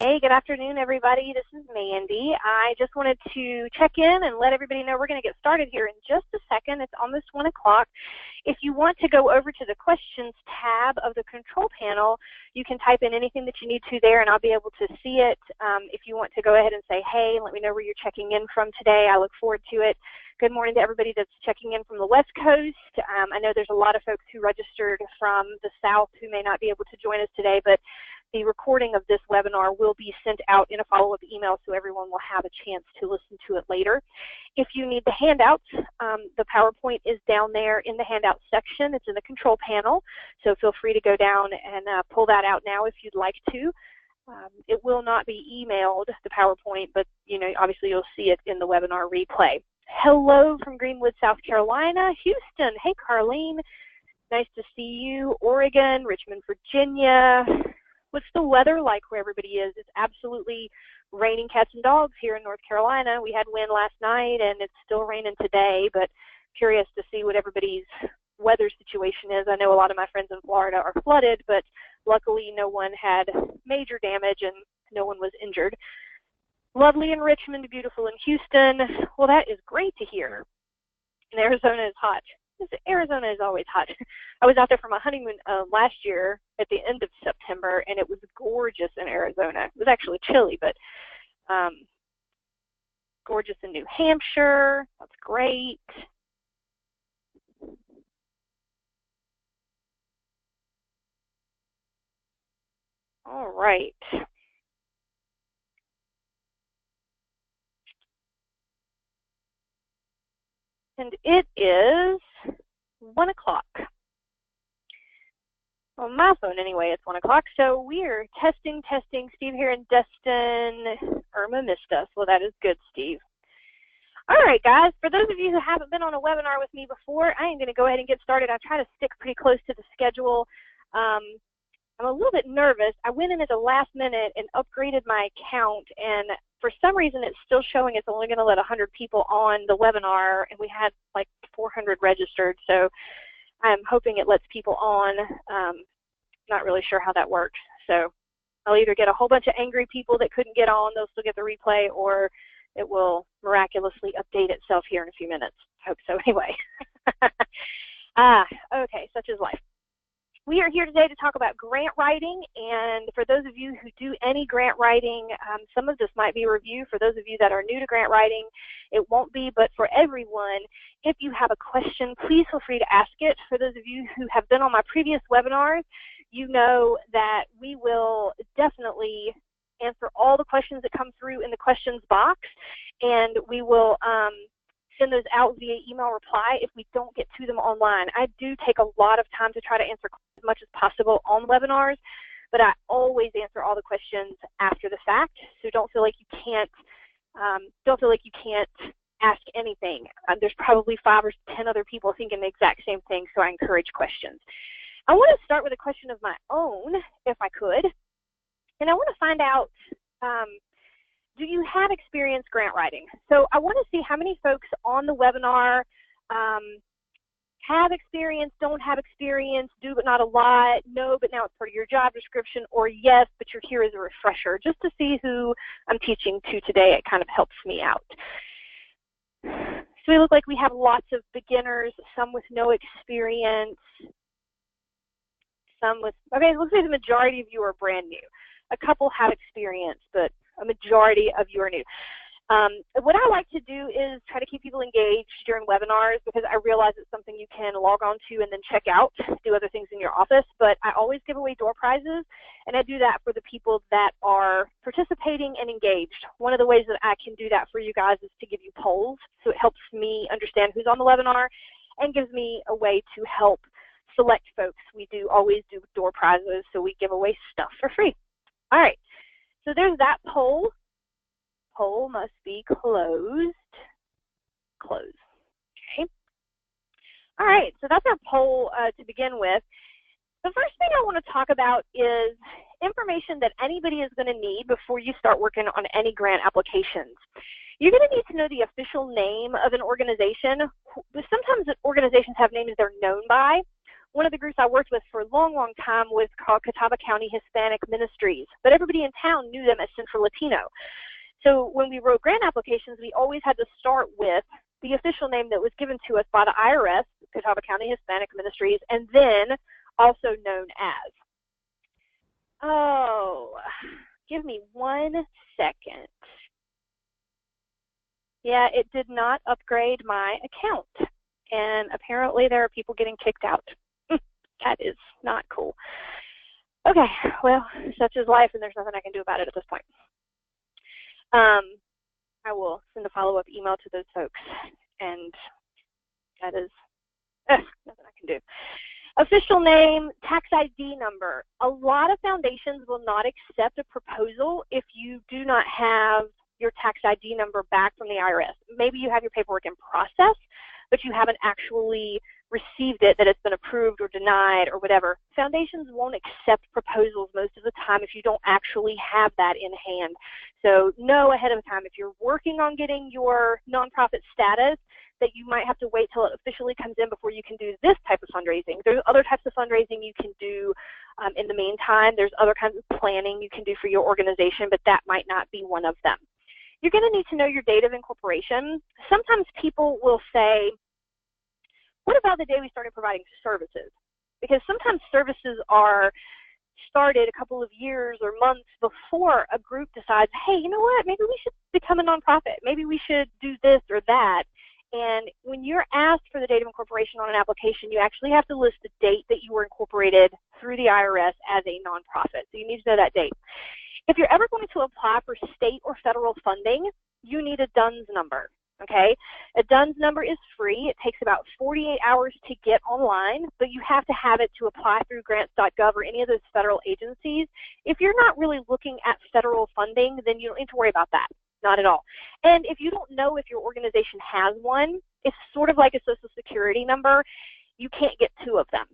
Hey, good afternoon, everybody. This is Mandy. I just wanted to check in and let everybody know we're going to get started here in just a second. It's almost 1 o'clock. If you want to go over to the questions tab of the control panel, you can type in anything that you need to there, and I'll be able to see it. If you want to go ahead and say, hey, let me know where you're checking in from today, I look forward to it. Good morning to everybody that's checking in from the West Coast. I know there's a lot of folks who registered from the South who may not be able to join us today, but the recording of this webinar will be sent out in a follow-up email so everyone will have a chance to listen to it later. If you need the handouts, the PowerPoint is down there in the handout section. It's in the control panel, so feel free to go down and pull that out now if you'd like to. It will not be emailed, the PowerPoint, but obviously you'll see it in the webinar replay. Hello from Greenwood, South Carolina. Houston, hey Carlene, nice to see you. Oregon, Richmond, Virginia. What's the weather like where everybody is? It's absolutely raining cats and dogs here in North Carolina. We had wind last night and it's still raining today, but curious to see what everybody's weather situation is. I know a lot of my friends in Florida are flooded, but luckily no one had major damage and no one was injured. Lovely in Richmond, beautiful in Houston. Well, that is great to hear. And Arizona is hot. Arizona is always hot. I was out there for my honeymoon last year at the end of September, and it was gorgeous in Arizona. It was actually chilly, but gorgeous in New Hampshire. That's great. All right. And it is 1 o'clock. On my phone anyway, it's 1 o'clock. So we are testing. Steve here in Destin. Irma missed us. Well, that is good, Steve. All right, guys. For those of you who haven't been on a webinar with me before, I am going to go ahead and get started. I try to stick pretty close to the schedule. I'm a little bit nervous. I went in at the last minute and upgraded my account, and for some reason it's still showing it's only going to let 100 people on the webinar, and we had like 400 registered, so I'm hoping it lets people on. Not really sure how that works, so I'll either get a whole bunch of angry people that couldn't get on, they'll still get the replay, or it will miraculously update itself here in a few minutes. I hope so anyway. Okay, such is life. We are here today to talk about grant writing, and for those of you who do any grant writing, some of this might be a review. For those of you that are new to grant writing, it won't be, but for everyone, if you have a question, please feel free to ask it. For those of you who have been on my previous webinars, you know that we will definitely answer all the questions that come through in the questions box, and we will send those out via email reply if we don't get to them online. I do take a lot of time to try to answer as much as possible on webinars, but I always answer all the questions after the fact. So don't feel like you can't ask anything. There's probably 5 or 10 other people thinking the exact same thing, so I encourage questions. I want to start with a question of my own, if I could, and I want to find out, do you have experience grant writing? So I want to see how many folks on the webinar have experience, don't have experience, do but not a lot, no but now it's part of your job description, or yes but you're here as a refresher, just to see who I'm teaching to today. It kind of helps me out. So we look like we have lots of beginners, some with no experience, some with, okay, it looks like the majority of you are brand new. A couple have experience, but a majority of you are new. What I like to do is try to keep people engaged during webinars, because I realize it's something you can log on to and then check out, do other things in your office, but I always give away door prizes, and I do that for the people that are participating and engaged. One of the ways that I can do that for you guys is to give you polls, so it helps me understand who's on the webinar and gives me a way to help select folks. We do always do door prizes, so we give away stuff for free. All right. So there's that poll. Poll must be closed. Close. Okay. All right, so that's our poll to begin with. The first thing I want to talk about is information that anybody is going to need before you start working on any grant applications. You're going to need to know the official name of an organization. Sometimes organizations have names they're known by. One of the groups I worked with for a long, long time was called Catawba County Hispanic Ministries, but everybody in town knew them as Central Latino. So when we wrote grant applications, we always had to start with the official name that was given to us by the IRS, Catawba County Hispanic Ministries, and then also known as. Oh, give me 1 second. Yeah, it did not upgrade my account, and apparently there are people getting kicked out. That is not cool. Okay, well, such is life, and there's nothing I can do about it at this point. I will send a follow-up email to those folks, and that is nothing I can do. Official name, tax ID number. A lot of foundations will not accept a proposal if you do not have your tax ID number back from the IRS. Maybe you have your paperwork in process, but you haven't actually received it, that it's been approved or denied or whatever. Foundations won't accept proposals most of the time if you don't actually have that in hand. So know ahead of time if you're working on getting your nonprofit status that you might have to wait till it officially comes in before you can do this type of fundraising. There's other types of fundraising you can do in the meantime. There's other kinds of planning you can do for your organization, but that might not be one of them. You're going to need to know your date of incorporation. Sometimes people will say, what about the day we started providing services? Because sometimes services are started a couple of years or months before a group decides, hey, you know what, maybe we should become a nonprofit. Maybe we should do this or that. And when you're asked for the date of incorporation on an application, you actually have to list the date that you were incorporated through the IRS as a nonprofit. So you need to know that date. If you're ever going to apply for state or federal funding, you need a DUNS number. Okay, a DUNS number is free. It takes about 48 hours to get online, but you have to have it to apply through grants.gov or any of those federal agencies. If you're not really looking at federal funding, then you don't need to worry about that, not at all. And if you don't know if your organization has one, it's sort of like a Social Security number. You can't get two of them.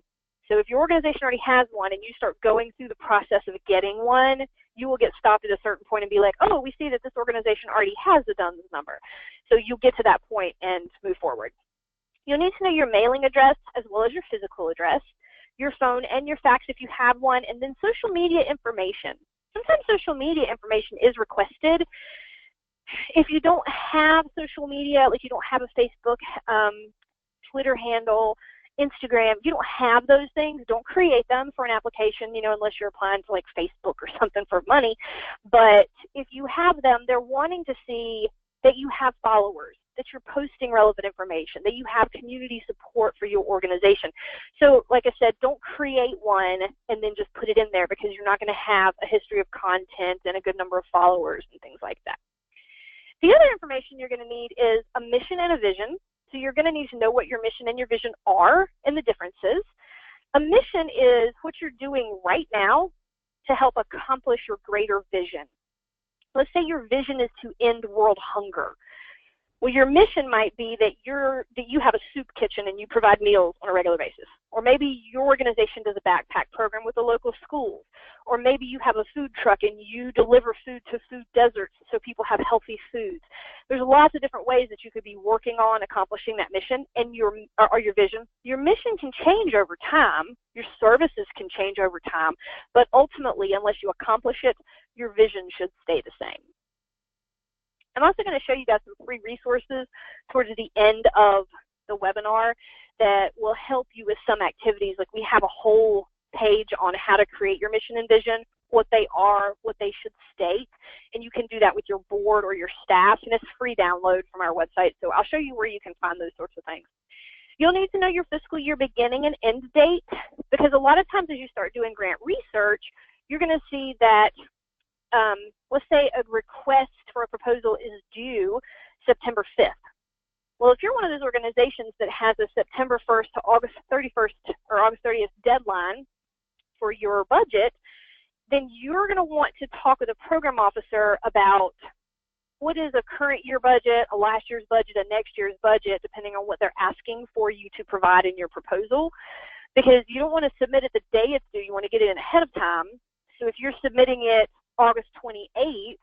So if your organization already has one and you start going through the process of getting one, you will get stopped at a certain point and be like, oh, we see that this organization already has the DUNS number. So you get to that point and move forward. You'll need to know your mailing address as well as your physical address, your phone and your fax if you have one, and then social media information. Sometimes social media information is requested. If you don't have social media, like you don't have a Facebook, Twitter handle, Instagram, you don't have those things, don't create them for an application, you know, unless you're applying to like Facebook or something for money. But if you have them, they're wanting to see that you have followers, that you're posting relevant information, that you have community support for your organization. So like I said, don't create one and then just put it in there, because you're not going to have a history of content and a good number of followers and things like that. The other information you're going to need is a mission and a vision. So you're going to need to know what your mission and your vision are and the differences. A mission is what you're doing right now to help accomplish your greater vision. Let's say your vision is to end world hunger. Well, your mission might be that you have a soup kitchen and you provide meals on a regular basis. Or maybe your organization does a backpack program with the local schools. Or maybe you have a food truck and you deliver food to food deserts so people have healthy foods. There's lots of different ways that you could be working on accomplishing that mission and your vision. Your mission can change over time. Your services can change over time. But ultimately, unless you accomplish it, your vision should stay the same. I'm also going to show you guys some free resources towards the end of the webinar that will help you with some activities. Like we have a whole page on how to create your mission and vision, what they are, what they should state, and you can do that with your board or your staff, and it's a free download from our website. So I'll show you where you can find those sorts of things. You'll need to know your fiscal year beginning and end date, because a lot of times as you start doing grant research, you're going to see that let's say a request for a proposal is due September 5th. Well, if you're one of those organizations that has a September 1st to August 31st or August 30th deadline for your budget, then you're going to want to talk with a program officer about what is a current year budget, a last year's budget, a next year's budget, depending on what they're asking for you to provide in your proposal, because you don't want to submit it the day it's due. You want to get it in ahead of time. So if you're submitting it August 28th,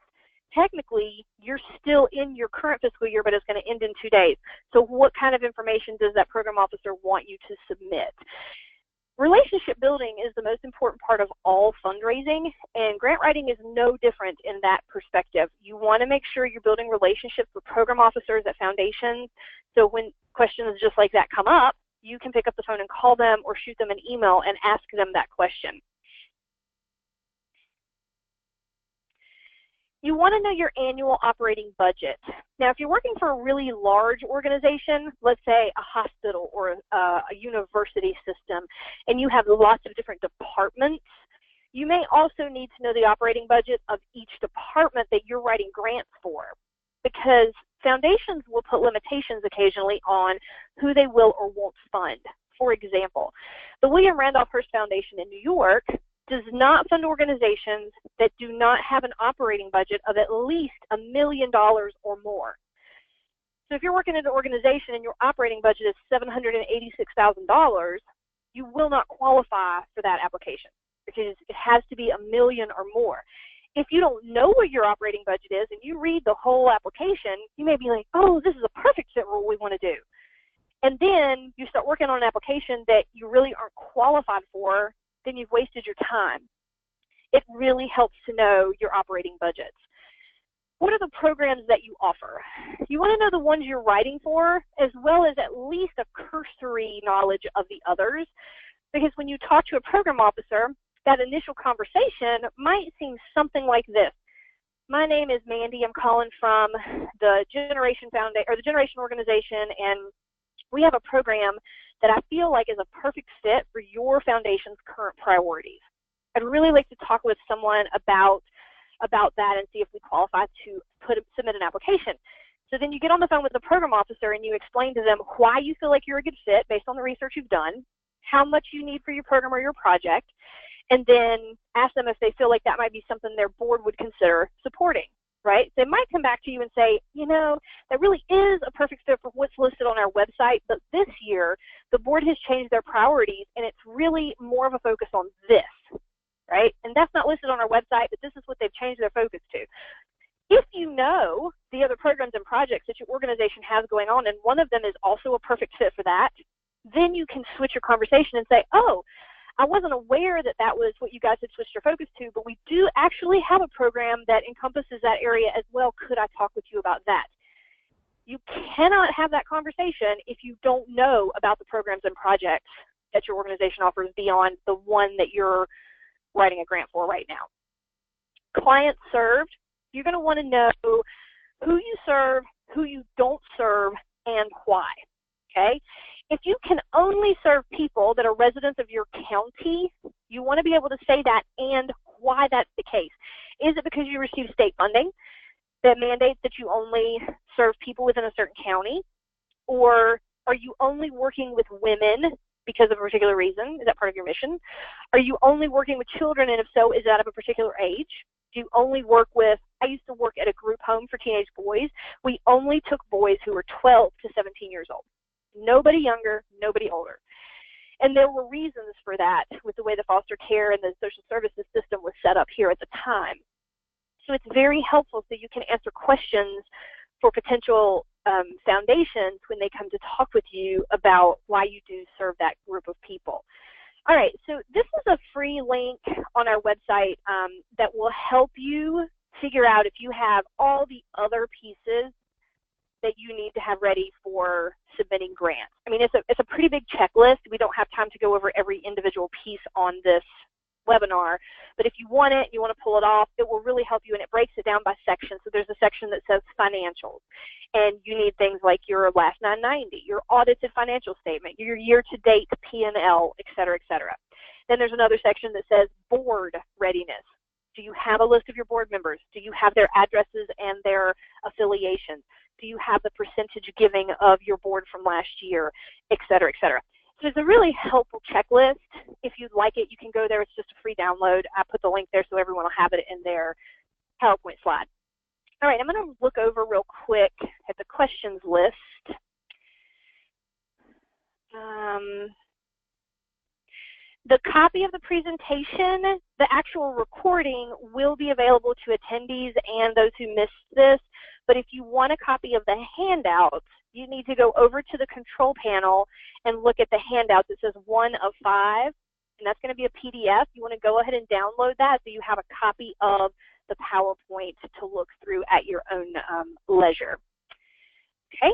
technically you're still in your current fiscal year, but it's going to end in 2 days. So what kind of information does that program officer want you to submit? Relationship building is the most important part of all fundraising, and grant writing is no different in that perspective. You want to make sure you're building relationships with program officers at foundations, so when questions just like that come up, you can pick up the phone and call them or shoot them an email and ask them that question. You want to know your annual operating budget. Now, if you're working for a really large organization, let's say a hospital or a university system, and you have lots of different departments, you may also need to know the operating budget of each department that you're writing grants for, because foundations will put limitations occasionally on who they will or won't fund. For example, the William Randolph Hearst Foundation in New York does not fund organizations that do not have an operating budget of at least $1 million or more. So if you're working at an organization and your operating budget is $786,000, you will not qualify for that application because it has to be $1 million or more. If you don't know what your operating budget is and you read the whole application, you may be like, oh, this is a perfect fit for what we want to do. And then you start working on an application that you really aren't qualified for, then you've wasted your time. It really helps to know your operating budgets. What are the programs that you offer? You want to know the ones you're writing for, as well as at least a cursory knowledge of the others, because when you talk to a program officer, that initial conversation might seem something like this. My name is Mandy. I'm calling from the Generation Foundation or the Generation Organization, and we have a program that I feel like is a perfect fit for your foundation's current priorities. I'd really like to talk with someone about that and see if we qualify to submit an application. So then you get on the phone with the program officer and you explain to them why you feel like you're a good fit based on the research you've done, how much you need for your program or your project, and then ask them if they feel like that might be something their board would consider supporting. Right? They might come back to you and say, you know, that really is a perfect fit for what's listed on our website, but this year the board has changed their priorities and it's really more of a focus on this, right? And that's not listed on our website, but this is what they've changed their focus to. If you know the other programs and projects that your organization has going on and one of them is also a perfect fit for that, then you can switch your conversation and say, oh, I wasn't aware that that was what you guys had switched your focus to, but we do actually have a program that encompasses that area as well. Could I talk with you about that? You cannot have that conversation if you don't know about the programs and projects that your organization offers beyond the one that you're writing a grant for right now. Clients served, you're going to want to know who you serve, who you don't serve, and why, okay? If you can only serve people that are residents of your county, you want to be able to say that and why that's the case. Is it because you receive state funding that mandates that you only serve people within a certain county? Or are you only working with women because of a particular reason? Is that part of your mission? Are you only working with children, and if so, is that of a particular age? Do you only work with, I used to work at a group home for teenage boys. We only took boys who were 12 to 17 years old. Nobody younger, nobody older. And there were reasons for that with the way the foster care and the social services system was set up here at the time. So it's very helpful so you can answer questions for potential foundations when they come to talk with you about why you do serve that group of people. All right, so this is a free link on our website that will help you figure out if you have all the other pieces that you need to have ready for submitting grants. I mean, it's a pretty big checklist. We don't have time to go over every individual piece on this webinar, but if you want it, you want to pull it off, it will really help you, and it breaks it down by section. So there's a section that says financials, and you need things like your last 990, your audited financial statement, your year-to-date P&L, et cetera, et cetera. Then there's another section that says board readiness. Do you have a list of your board members? Do you have their addresses and their affiliations? Do you have the percentage giving of your board from last year, et cetera, et cetera? So it's a really helpful checklist. If you'd like it, you can go there. It's just a free download. I put the link there so everyone will have it in their PowerPoint slide. All right, I'm going to look over real quick at the questions list. The copy of the presentation, the actual recording, will be available to attendees and those who missed this. But if you want a copy of the handouts, you need to go over to the control panel and look at the handouts. It says 1 of 5. and that's going to be a PDF. You want to go ahead and download that so you have a copy of the PowerPoint to look through at your own leisure. Okay.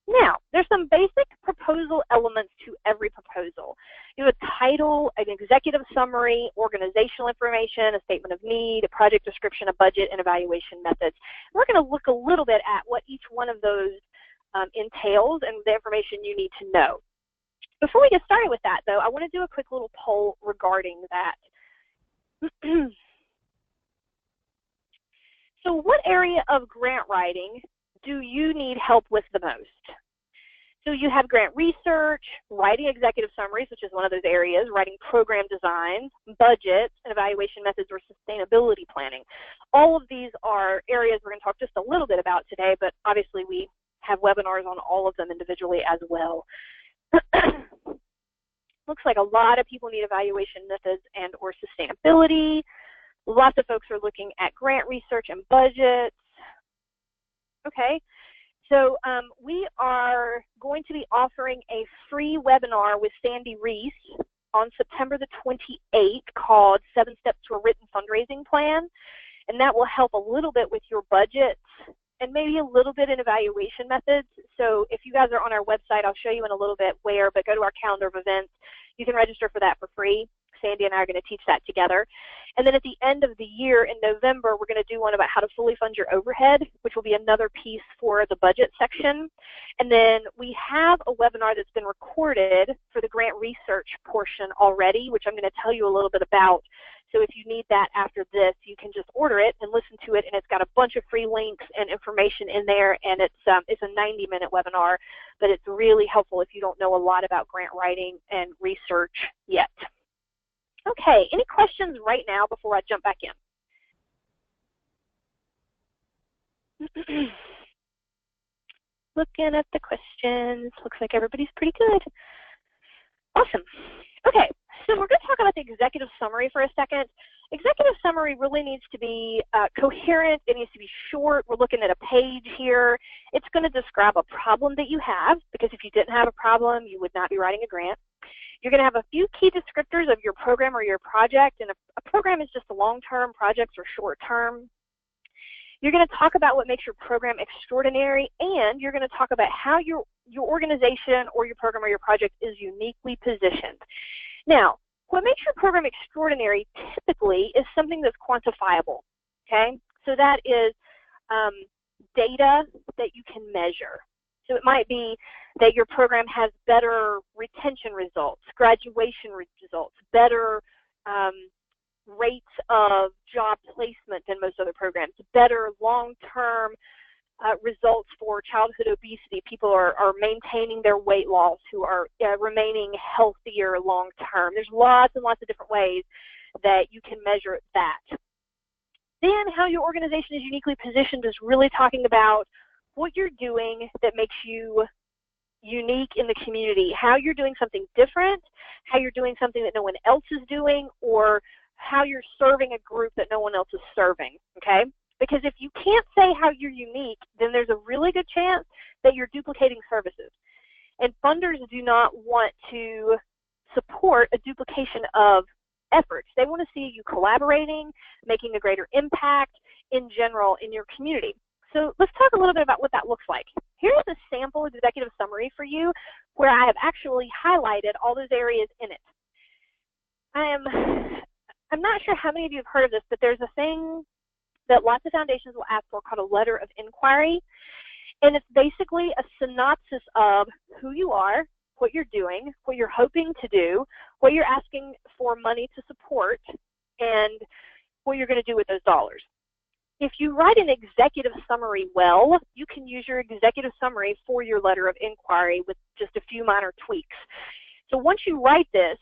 Now, there's some basic proposal elements to every proposal. You have a title, an executive summary, organizational information, a statement of need, a project description, a budget, and evaluation methods. We're going to look a little bit at what each one of those entails and the information you need to know. Before we get started with that, though, I want to do a quick little poll regarding that. So what area of grant writing do you need help with the most? So you have grant research, writing executive summaries, which is one of those areas, writing program designs, budgets, and evaluation methods or sustainability planning. All of these are areas we're going to talk just a little bit about today, but obviously we have webinars on all of them individually as well. Looks like a lot of people need evaluation methods and or sustainability. Lots of folks are looking at grant research and budgets. Okay, so we are going to be offering a free webinar with Sandy Reese on September the 28th called 7 Steps to a Written Fundraising Plan, and that will help a little bit with your budgets and maybe a little bit in evaluation methods. So if you guys are on our website, I'll show you in a little bit where, but go to our calendar of events. You can register for that for free. Sandy and I are going to teach that together. And then at the end of the year in November, we're going to do one about how to fully fund your overhead, which will be another piece for the budget section. And then we have a webinar that's been recorded for the grant research portion already, which I'm going to tell you a little bit about. So if you need that after this, you can just order it and listen to it, and it's got a bunch of free links and information in there, and it's a 90-minute webinar, but it's really helpful if you don't know a lot about grant writing and research yet. Okay, any questions right now before I jump back in? Looking at the questions, looks like everybody's pretty good. Awesome. Okay, so we're going to talk about the executive summary for a second. Executive summary really needs to be coherent. It needs to be short. We're looking at a page here. It's going to describe a problem that you have, because if you didn't have a problem, you would not be writing a grant. You're going to have a few key descriptors of your program or your project, and a program is just a long-term, projects or short-term. You're going to talk about what makes your program extraordinary, and you're going to talk about how your organization or your program or your project is uniquely positioned. Now, what makes your program extraordinary typically is something that's quantifiable, okay? So that is data that you can measure. So it might be that your program has better retention results, graduation results, better rates of job placement than most other programs, better long-term results for childhood obesity. People are maintaining their weight loss, who are remaining healthier long-term. There's lots and lots of different ways that you can measure that. Then how your organization is uniquely positioned is really talking about what you're doing that makes you unique in the community, how you're doing something different, how you're doing something that no one else is doing, or how you're serving a group that no one else is serving, okay? Because if you can't say how you're unique, then there's a really good chance that you're duplicating services. And funders do not want to support a duplication of efforts. They want to see you collaborating, making a greater impact in general in your community. So let's talk a little bit about what that looks like. Here's a sample executive summary for you where I have actually highlighted all those areas in it. I'm not sure how many of you have heard of this, but there's a thing that lots of foundations will ask for called a letter of inquiry. And it's basically a synopsis of who you are, what you're doing, what you're hoping to do, what you're asking for money to support, and what you're going to do with those dollars. If you write an executive summary well, you can use your executive summary for your letter of inquiry with just a few minor tweaks. So once you write this,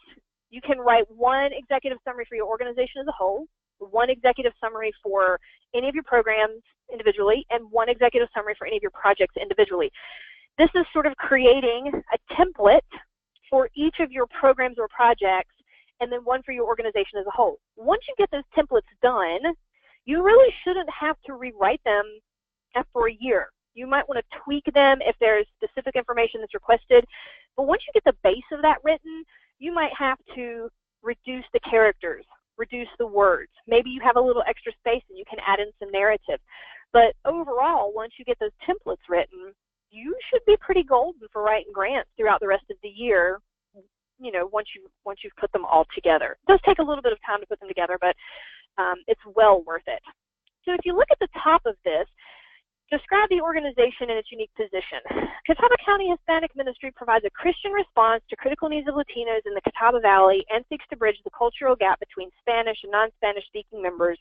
you can write one executive summary for your organization as a whole, one executive summary for any of your programs individually, and one executive summary for any of your projects individually. This is sort of creating a template for each of your programs or projects, and then one for your organization as a whole. Once you get those templates done, you really shouldn't have to rewrite them for a year. You might want to tweak them if there's specific information that's requested, but once you get the base of that written, you might have to reduce the characters, reduce the words. Maybe you have a little extra space and you can add in some narrative. But overall, once you get those templates written, you should be pretty golden for writing grants throughout the rest of the year, you know, once you've put them all together. It does take a little bit of time to put them together, but it's well worth it. So if you look at the top of this, describe the organization and its unique position. Catawba County Hispanic Ministry provides a Christian response to critical needs of Latinos in the Catawba Valley and seeks to bridge the cultural gap between Spanish and non-Spanish speaking members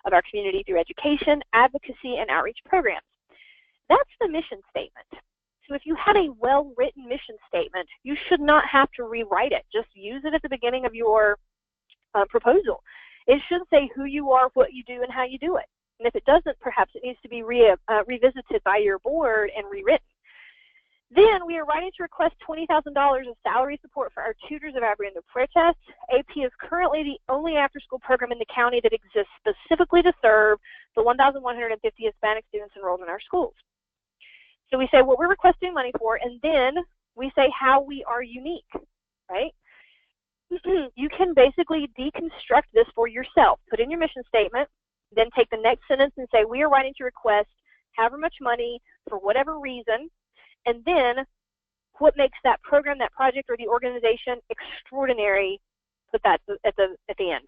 of our community through education, advocacy, and outreach programs. That's the mission statement. So if you have a well-written mission statement, you should not have to rewrite it. Just use it at the beginning of your proposal. It should say who you are, what you do, and how you do it. And if it doesn't, perhaps it needs to be revisited by your board and rewritten. Then we are writing to request $20,000 of salary support for our tutors of Abriendo Puertas. AP is currently the only after-school program in the county that exists specifically to serve the 1,150 Hispanic students enrolled in our schools. So we say what we're requesting money for, and then we say how we are unique, right? You can basically deconstruct this for yourself. Put in your mission statement, then take the next sentence and say, we are writing to request however much money for whatever reason, and then what makes that program, that project, or the organization extraordinary, put that at the end.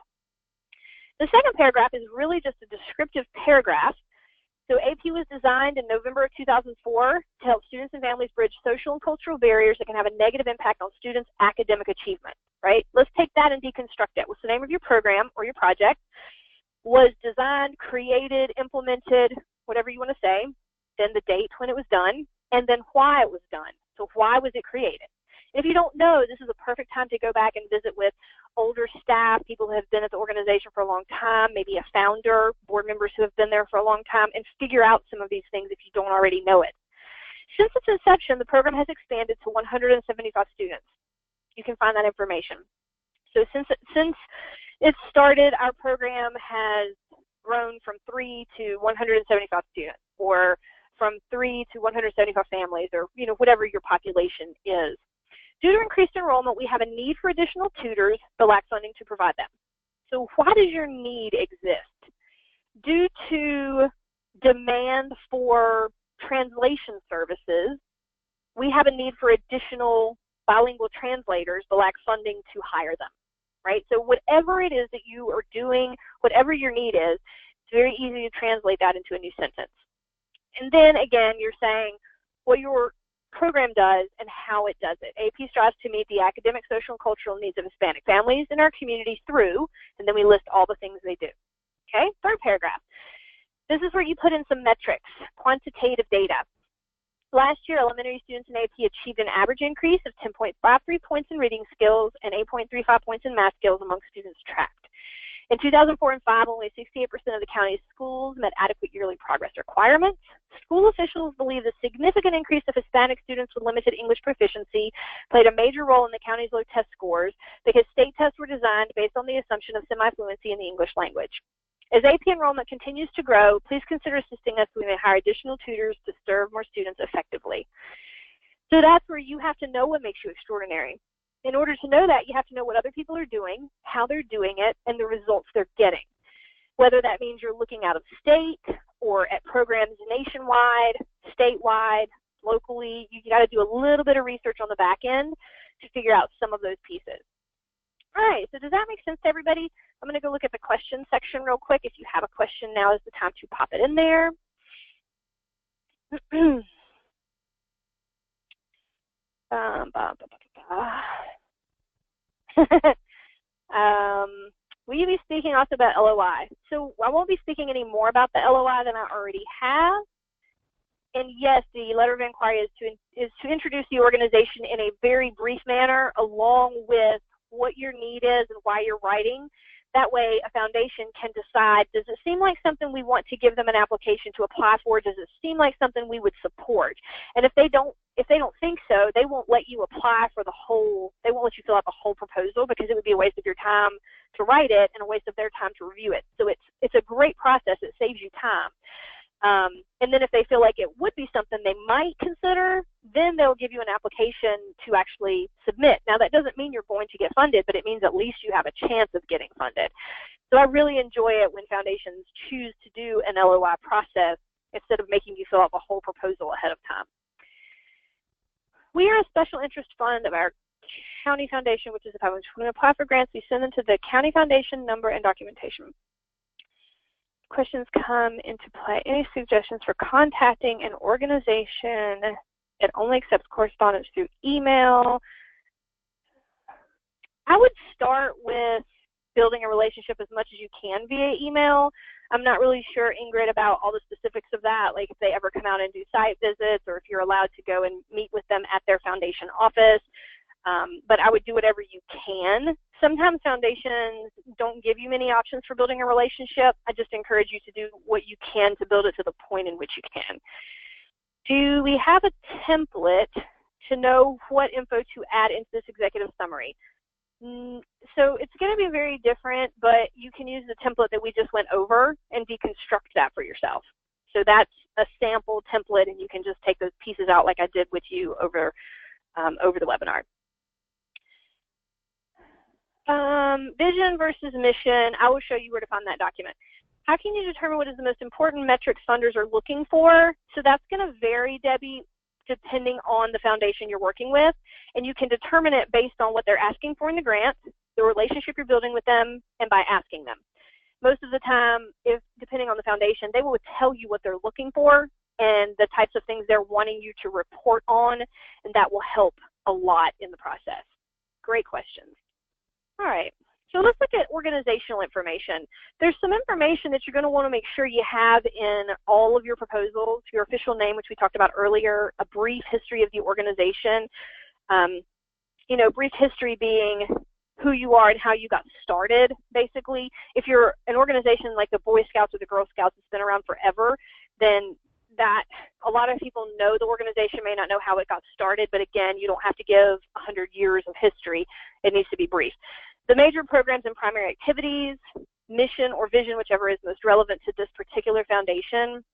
The second paragraph is really just a descriptive paragraph. So AP was designed in November of 2004 to help students and families bridge social and cultural barriers that can have a negative impact on students' academic achievement, right? Let's take that and deconstruct it. What's the name of your program or your project? Was designed, created, implemented, whatever you want to say, then the date when it was done, and then why it was done. So why was it created? If you don't know, this is a perfect time to go back and visit with older staff, people who have been at the organization for a long time, maybe a founder, board members who have been there for a long time, and figure out some of these things if you don't already know it. Since its inception, the program has expanded to 175 students. You can find that information. So since it started, our program has grown from 3 to 175 students, or from 3 to 175 families, or whatever your population is. Due to increased enrollment, we have a need for additional tutors, but lack funding to provide them. So why does your need exist? Due to demand for translation services, we have a need for additional bilingual translators, but lack funding to hire them, right? So whatever it is that you are doing, whatever your need is, it's very easy to translate that into a new sentence. And then again, you're saying what your program does and how it does it. AP strives to meet the academic, social, and cultural needs of Hispanic families in our community through, and then we list all the things they do. Okay, third paragraph. This is where you put in some metrics, quantitative data. Last year, elementary students in AP achieved an average increase of 10.53 points in reading skills and 8.35 points in math skills among students tracked. In 2004 and 2005, only 68% of the county's schools met adequate yearly progress requirements. School officials believe the significant increase of Hispanic students with limited English proficiency played a major role in the county's low test scores because state tests were designed based on the assumption of semi-fluency in the English language. As AP enrollment continues to grow, please consider assisting us so we may hire additional tutors to serve more students effectively. So that's where you have to know what makes you extraordinary. In order to know that, you have to know what other people are doing, how they're doing it, and the results they're getting. Whether that means you're looking out of state or at programs nationwide, statewide, locally, you got to do a little bit of research on the back end to figure out some of those pieces. All right, so does that make sense to everybody? I'm going to go look at the question section real quick. If you have a question, now is the time to pop it in there. Will you be speaking also about LOI? So I won't be speaking any more about the LOI than I already have. And yes, the letter of inquiry is to introduce the organization in a very brief manner, along with what your need is and why you're writing. That way, a foundation can decide, does it seem like something we want to give them an application to apply for? Does it seem like something we would support? And if they don't think so, they won't let you apply for the whole, they won't let you fill out the whole proposal because it would be a waste of your time to write it and a waste of their time to review it. So it's a great process. It saves you time. And then if they feel like it would be something they might consider, then they'll give you an application to actually submit. Now, that doesn't mean you're going to get funded, but it means at least you have a chance of getting funded. So I really enjoy it when foundations choose to do an LOI process instead of making you fill out the whole proposal ahead of time. We are a special interest fund of our county foundation, which is a 501. When we apply for grants, we send them to the county foundation number and documentation. Questions come into play. Any suggestions for contacting an organization that only accepts correspondence through email? I would start with building a relationship as much as you can via email. I'm not really sure, Ingrid, about all the specifics of that, like if they ever come out and do site visits or if you're allowed to go and meet with them at their foundation office. But I would do whatever you can. Sometimes foundations don't give you many options for building a relationship. I just encourage you to do what you can to build it to the point in which you can. Do we have a template to know what info to add into this executive summary? So it's going to be very different, but you can use the template that we just went over and deconstruct that for yourself. So that's a sample template, and you can just take those pieces out like I did with you over the webinar. Vision versus mission. I will show you where to find that document. How can you determine what is the most important metrics funders are looking for? So that's going to vary, Debbie, depending on the foundation you're working with, and you can determine it based on what they're asking for in the grant, the relationship you're building with them, and by asking them. Most of the time, depending on the foundation, they will tell you what they're looking for and the types of things they're wanting you to report on, and that will help a lot in the process. Great questions. All right, so let's look at organizational information. There's some information that you're going to want to make sure you have in all of your proposals: your official name, which we talked about earlier, a brief history of the organization, you know, brief history being who you are and how you got started, basically. If you're an organization like the Boy Scouts or the Girl Scouts that's been around forever, then that a lot of people know the organization, may not know how it got started, but again, you don't have to give 100 years of history. It needs to be brief. The major programs and primary activities, mission or vision, whichever is most relevant to this particular foundation.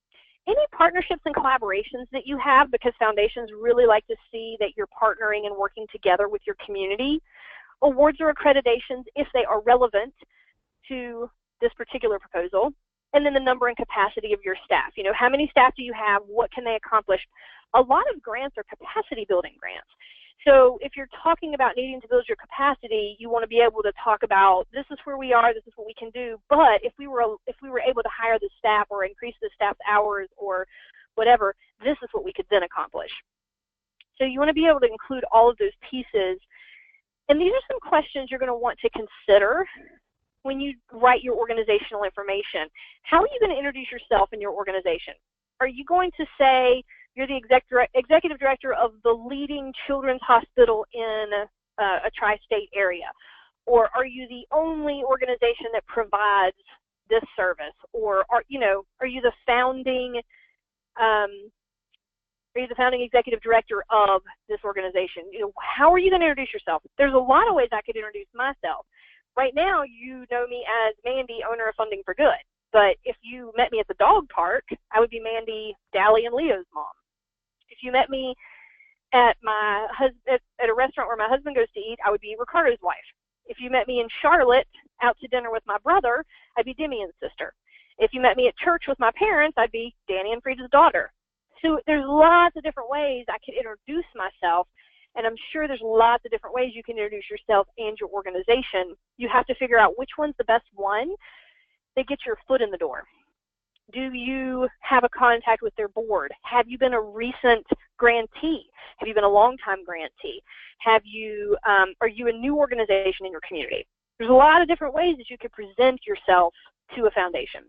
Any partnerships and collaborations that you have, because foundations really like to see that you're partnering and working together with your community. Awards or accreditations, if they are relevant to this particular proposal. And then the number and capacity of your staff. You know, how many staff do you have? What can they accomplish? A lot of grants are capacity building grants. So if you're talking about needing to build your capacity, you want to be able to talk about, this is where we are, this is what we can do. But if we were able to hire the staff or increase the staff's hours or whatever, this is what we could then accomplish. So you want to be able to include all of those pieces. And these are some questions you're going to want to consider when you write your organizational information. How are you going to introduce yourself and your organization? Are you going to say you're the executive director of the leading children's hospital in a tri-state area? Or are you the only organization that provides this service? Or are you the founding executive director of this organization? You know, how are you going to introduce yourself? There's a lot of ways I could introduce myself. Right now, you know me as Mandy, owner of Funding for Good. But if you met me at the dog park, I would be Mandy, Dally, and Leo's mom. If you met me at at a restaurant where my husband goes to eat, I would be Ricardo's wife. If you met me in Charlotte out to dinner with my brother, I'd be Demian's sister. If you met me at church with my parents, I'd be Danny and Frieda's daughter. So there's lots of different ways I could introduce myself, and I'm sure there's lots of different ways you can introduce yourself and your organization. You have to figure out which one's the best one that gets your foot in the door. Do you have a contact with their board? Have you been a recent grantee? Have you been a long-time grantee? Are you a new organization in your community? There's a lot of different ways that you could present yourself to a foundation.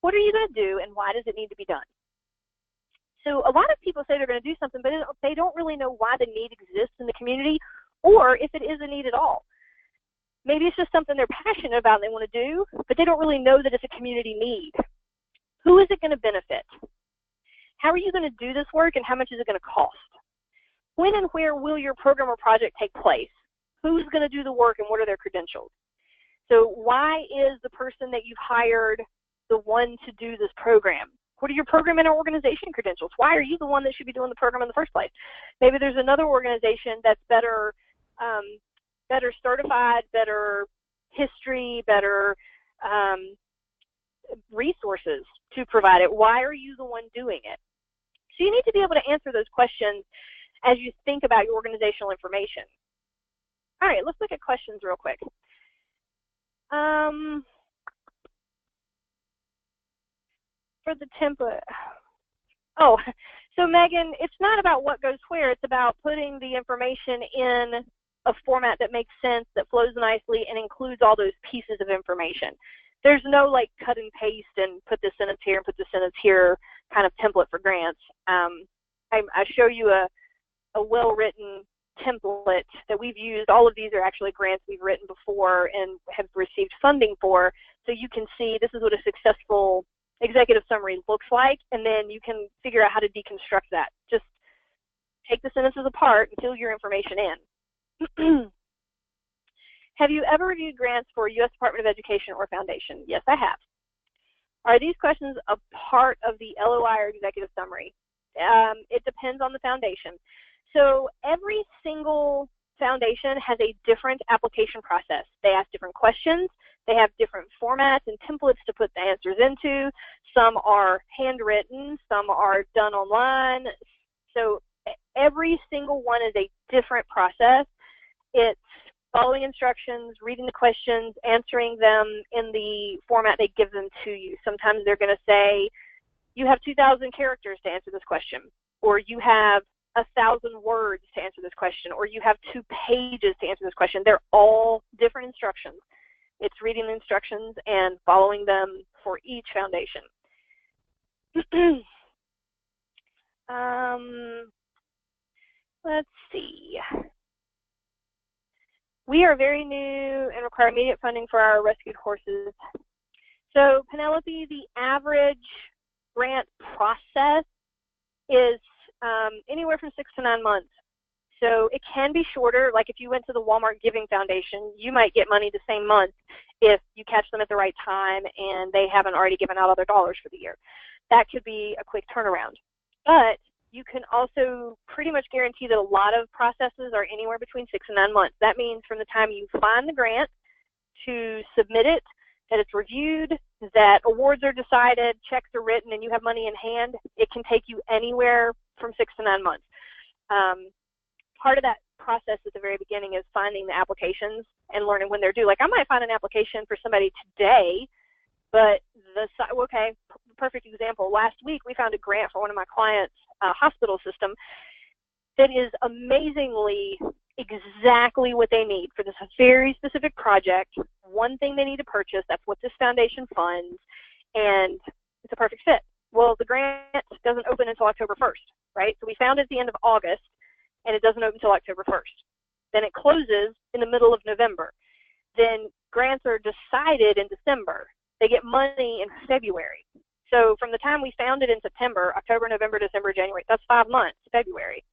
What are you going to do, and why does it need to be done? So a lot of people say they're going to do something, but they don't really know why the need exists in the community, or if it is a need at all. Maybe it's just something they're passionate about and they want to do, but they don't really know that it's a community need. Who is it going to benefit? How are you going to do this work, and how much is it going to cost? When and where will your program or project take place? Who's going to do the work, and what are their credentials? So why is the person that you've hired the one to do this program? What are your program and organization credentials? Why are you the one that should be doing the program in the first place? Maybe there's another organization that's better, better certified, better history, better resources to provide it. Why are you the one doing it? So you need to be able to answer those questions as you think about your organizational information. All right, let's look at questions real quick. For the template, oh, so Megan, it's not about what goes where, it's about putting the information in a format that makes sense, that flows nicely, and includes all those pieces of information. There's no like cut and paste and put this sentence here and put this sentence here kind of template for grants. I show you a well-written template that we've used. All of these are actually grants we've written before and have received funding for, so you can see this is what a successful executive summary looks like, and then you can figure out how to deconstruct that. Just take the sentences apart and fill your information in. Have you ever reviewed grants for U.S. Department of Education or Foundation? Yes, I have. Are these questions a part of the LOI or executive summary? It depends on the foundation. So every single foundation has a different application process. They ask different questions. They have different formats and templates to put the answers into. Some are handwritten, some are done online. So every single one is a different process. It's following instructions, reading the questions, answering them in the format they give them to you. Sometimes they're going to say, you have 2,000 characters to answer this question, or you have 1,000 words to answer this question, or you have 2 pages to answer this question. They're all different instructions. It's reading the instructions and following them for each foundation. Let's see. We are very new and require immediate funding for our rescued horses. So Penelope, the average grant process is anywhere from 6 to 9 months. So it can be shorter. Like if you went to the Walmart Giving Foundation, you might get money the same month if you catch them at the right time and they haven't already given out all their dollars for the year. That could be a quick turnaround. But you can also pretty much guarantee that a lot of processes are anywhere between 6 and 9 months. That means from the time you find the grant to submit it, that it's reviewed, that awards are decided, checks are written, and you have money in hand, it can take you anywhere from 6 to 9 months. Part of that process at the very beginning is finding the applications and learning when they're due. Like I might find an application for somebody today, but okay, perfect example. Last week we found a grant for one of my clients' hospital system that is amazingly exactly what they need for this very specific project. One thing they need to purchase, that's what this foundation funds, and it's a perfect fit. Well, the grant doesn't open until October 1st, right? So we found it at the end of August, and it doesn't open until October 1st. Then it closes in the middle of November. Then grants are decided in December. They get money in February. So from the time we found it in September, October, November, December, January, that's 5 months, February.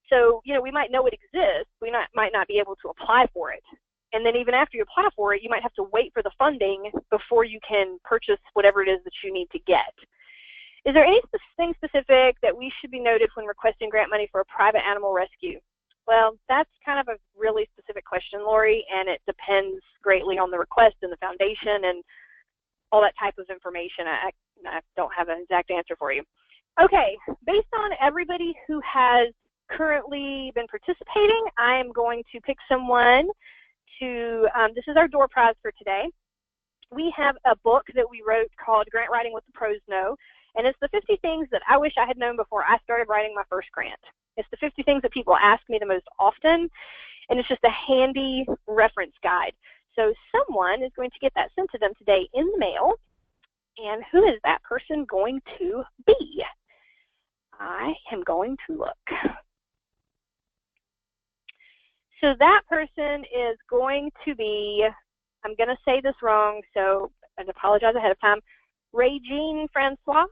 So, you know, we might know it exists. We might not be able to apply for it. And then even after you apply for it, you might have to wait for the funding before you can purchase whatever it is that you need to get. Is there anything specific that we should be noted when requesting grant money for a private animal rescue? Well, that's kind of a really specific question, Lori, and it depends greatly on the request and the foundation and all that type of information. I don't have an exact answer for you. Okay, based on everybody who has currently been participating, I am going to pick someone to, this is our door prize for today. We have a book that we wrote called Grant Writing What the Pros Know, and it's the 50 things that I wish I had known before I started writing my first grant. It's the 50 things that people ask me the most often, and it's just a handy reference guide. So someone is going to get that sent to them today in the mail, and who is that person going to be? I am going to look. So that person is going to be, I'm going to say this wrong, so I apologize ahead of time, Regine Francois,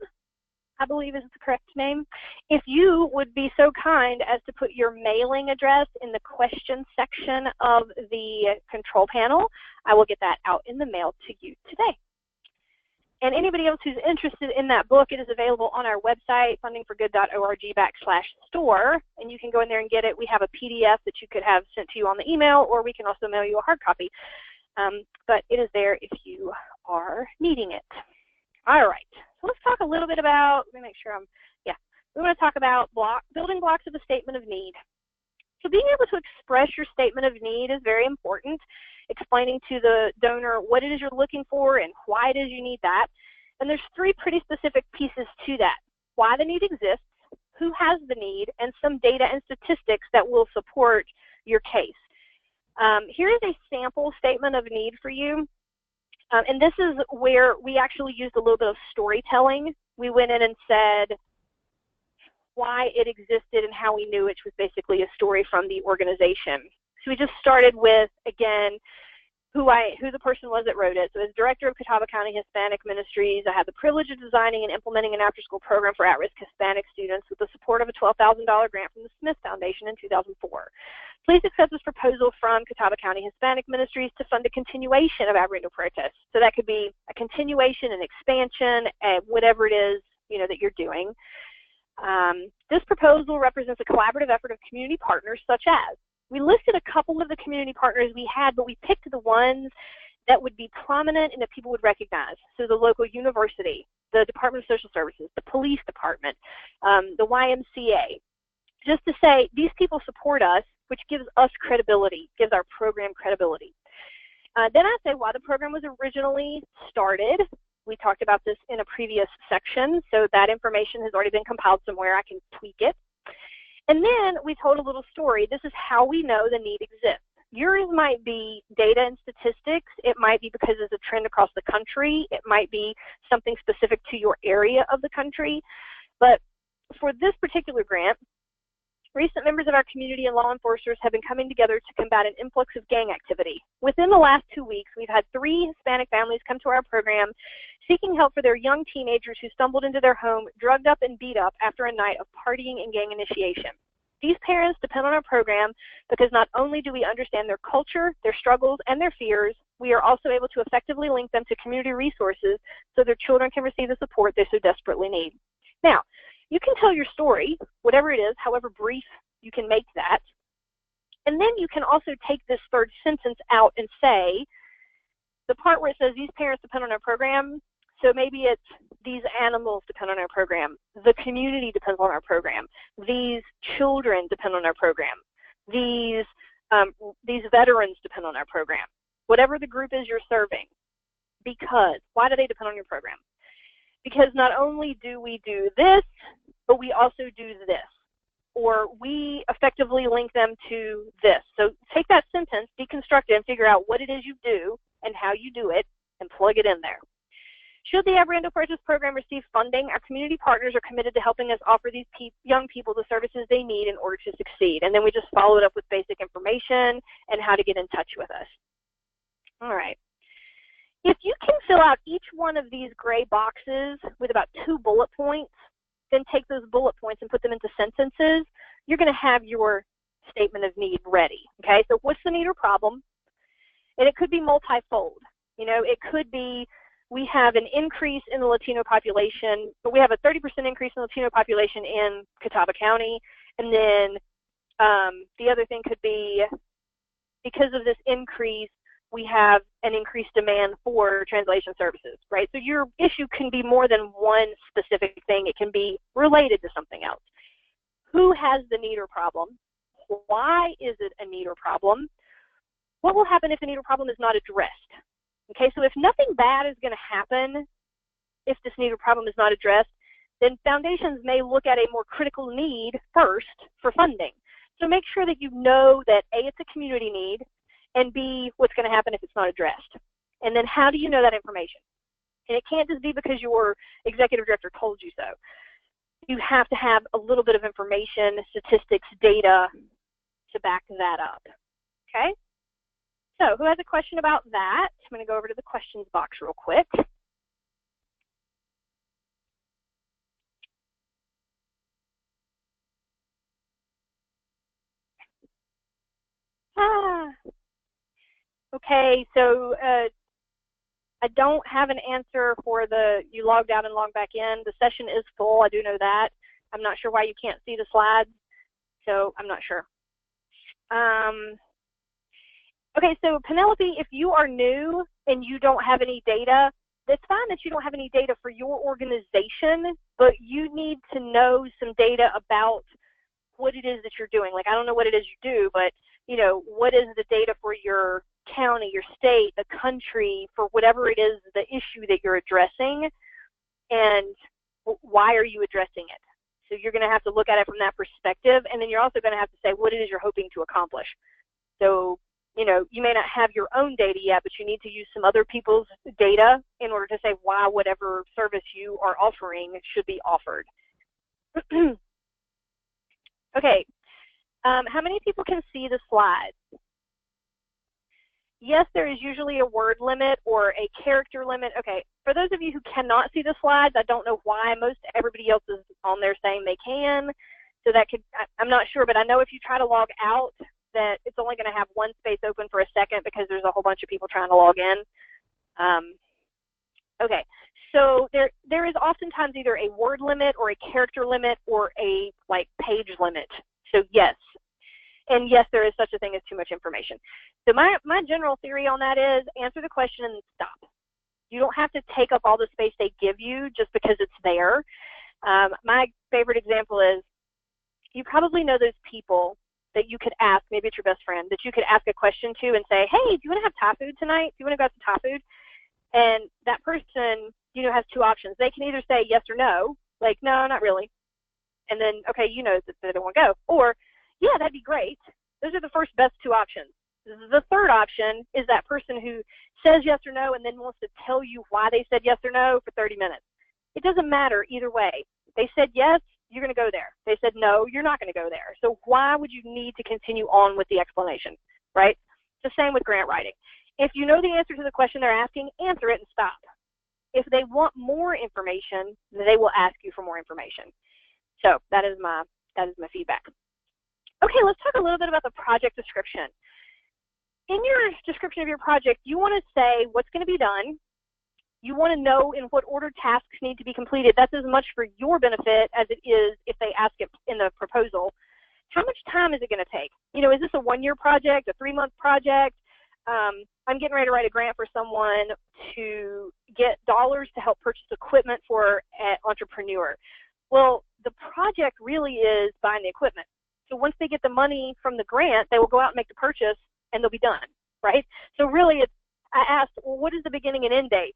I believe is the correct name. If you would be so kind as to put your mailing address in the question section of the control panel, I will get that out in the mail to you today. And anybody else who's interested in that book, it is available on our website, fundingforgood.org/store, and you can go in there and get it. We have a PDF that you could have sent to you on the email, or we can also mail you a hard copy. But it is there if you are needing it. All right, so let's talk a little bit about, let me make sure we want to talk about building blocks of a statement of need. So being able to express your statement of need is very important, explaining to the donor what it is you're looking for and why it is you need that. And there's 3 pretty specific pieces to that: why the need exists, who has the need, and some data and statistics that will support your case. Here is a sample statement of need for you. And this is where we actually used a little bit of storytelling. We went in and said why it existed and how we knew, which was basically a story from the organization. So we just started with, again, who the person was that wrote it. So as director of Catawba County Hispanic Ministries, I had the privilege of designing and implementing an after-school program for at-risk Hispanic students with the support of a $12,000 grant from the Smith Foundation in 2004. Please accept this proposal from Catawba County Hispanic Ministries to fund a continuation of Abriendo Protest. So that could be a continuation, an expansion, whatever it is that you're doing. This proposal represents a collaborative effort of community partners such as, we listed a couple of the community partners we had, but we picked the ones that would be prominent and that people would recognize. So the local university, the Department of Social Services, the police department, the YMCA, just to say these people support us, which gives us credibility, gives our program credibility. Then I say why the program was originally started. We talked about this in a previous section, so that information has already been compiled somewhere. I can tweak it. And then we told a little story. This is how we know the need exists. Yours might be data and statistics. It might be because it's a trend across the country. It might be something specific to your area of the country. But for this particular grant, recent members of our community and law enforcers have been coming together to combat an influx of gang activity. Within the last 2 weeks, we've had 3 Hispanic families come to our program seeking help for their young teenagers who stumbled into their home, drugged up and beat up after a night of partying and gang initiation. These parents depend on our program because not only do we understand their culture, their struggles, and their fears, we are also able to effectively link them to community resources so their children can receive the support they so desperately need. Now, you can tell your story, whatever it is, however brief you can make that. And then you can also take this third sentence out and say, the part where it says these parents depend on our program, so maybe it's these animals depend on our program, the community depends on our program, these children depend on our program, these veterans depend on our program, whatever the group is you're serving. Because, why do they depend on your program? Because not only do we do this, but we also do this, or we effectively link them to this. So take that sentence, deconstruct it, and figure out what it is you do and how you do it, and plug it in there. Should the Abriendo Purchase Program receive funding, our community partners are committed to helping us offer these young people the services they need in order to succeed. And then we just follow it up with basic information and how to get in touch with us. All right. If you can fill out each one of these gray boxes with about 2 bullet points, then take those bullet points and put them into sentences, you're going to have your statement of need ready. Okay, so what's the need or problem? And it could be multifold. It could be we have an increase in the Latino population, but we have a 30% increase in the Latino population in Catawba County. And then the other thing could be because of this increase, we have an increased demand for translation services, right? So your issue can be more than one specific thing. It can be related to something else. Who has the need or problem? Why is it a need or problem? What will happen if the need or problem is not addressed? Okay, so if nothing bad is going to happen if this need or problem is not addressed, then foundations may look at a more critical need first for funding. So make sure that you know that A, it's a community need, and B, what's going to happen if it's not addressed. And then how do you know that information? And it can't just be because your executive director told you so. You have to have a little bit of information, statistics, data to back that up. Okay? So who has a question about that? I'm going to go over to the questions box real quick. Okay, so I don't have an answer for the you logged out and logged back in. The session is full. I do know that. I'm not sure why you can't see the slides, so I'm not sure. Okay, so Penelope, if you are new and you don't have any data, it's fine that you don't have any data for your organization, but you need to know some data about what it is that you're doing. Like, I don't know what it is you do, but, you know, what is the data for your county, your state, the country, for whatever it is, the issue that you're addressing, and why are you addressing it? So you're going to have to look at it from that perspective, and then you're also going to have to say what it is you're hoping to accomplish. So, you know, you may not have your own data yet, but you need to use some other people's data in order to say why whatever service you are offering should be offered. Okay, how many people can see the slides? Yes, there is usually a word limit or a character limit. Okay, for those of you who cannot see the slides, I don't know why. Most everybody else is on there saying they can. So that could, I'm not sure, but I know if you try to log out, that it's only going to have one space open for a second because there's a whole bunch of people trying to log in. Okay, so there is oftentimes either a word limit or a character limit or a page limit. So yes, and yes, there is such a thing as too much information. So my general theory on that is answer the question and stop. You don't have to take up all the space they give you just because it's there. My favorite example is you probably know those people that you could ask, maybe it's your best friend, that you could ask a question to and say, hey, do you want to have Thai food tonight? Do you want to go out to Thai food? And that person, you know, has two options. They can either say yes or no, like, no, not really. And then, okay, you know that they don't want to go. Or, yeah, that'd be great. Those are the first best two options. The third option is that person who says yes or no and then wants to tell you why they said yes or no for 30 minutes. It doesn't matter either way. They said yes, you're going to go there. They said no, you're not going to go there. So why would you need to continue on with the explanation, right? It's the same with grant writing. If you know the answer to the question they're asking, answer it and stop. If they want more information, they will ask you for more information. So that is my feedback. Okay, let's talk a little bit about the project description. In your description of your project, you want to say what's going to be done. You want to know in what order tasks need to be completed. That's as much for your benefit as it is if they ask it in the proposal. How much time is it going to take? You know, is this a 1-year project, a 3-month project? I'm getting ready to write a grant for someone to get dollars to help purchase equipment for an entrepreneur. Well, the project really is buying the equipment. So once they get the money from the grant, they will go out and make the purchase and they'll be done, right? So really, I asked, well, what is the beginning and end date?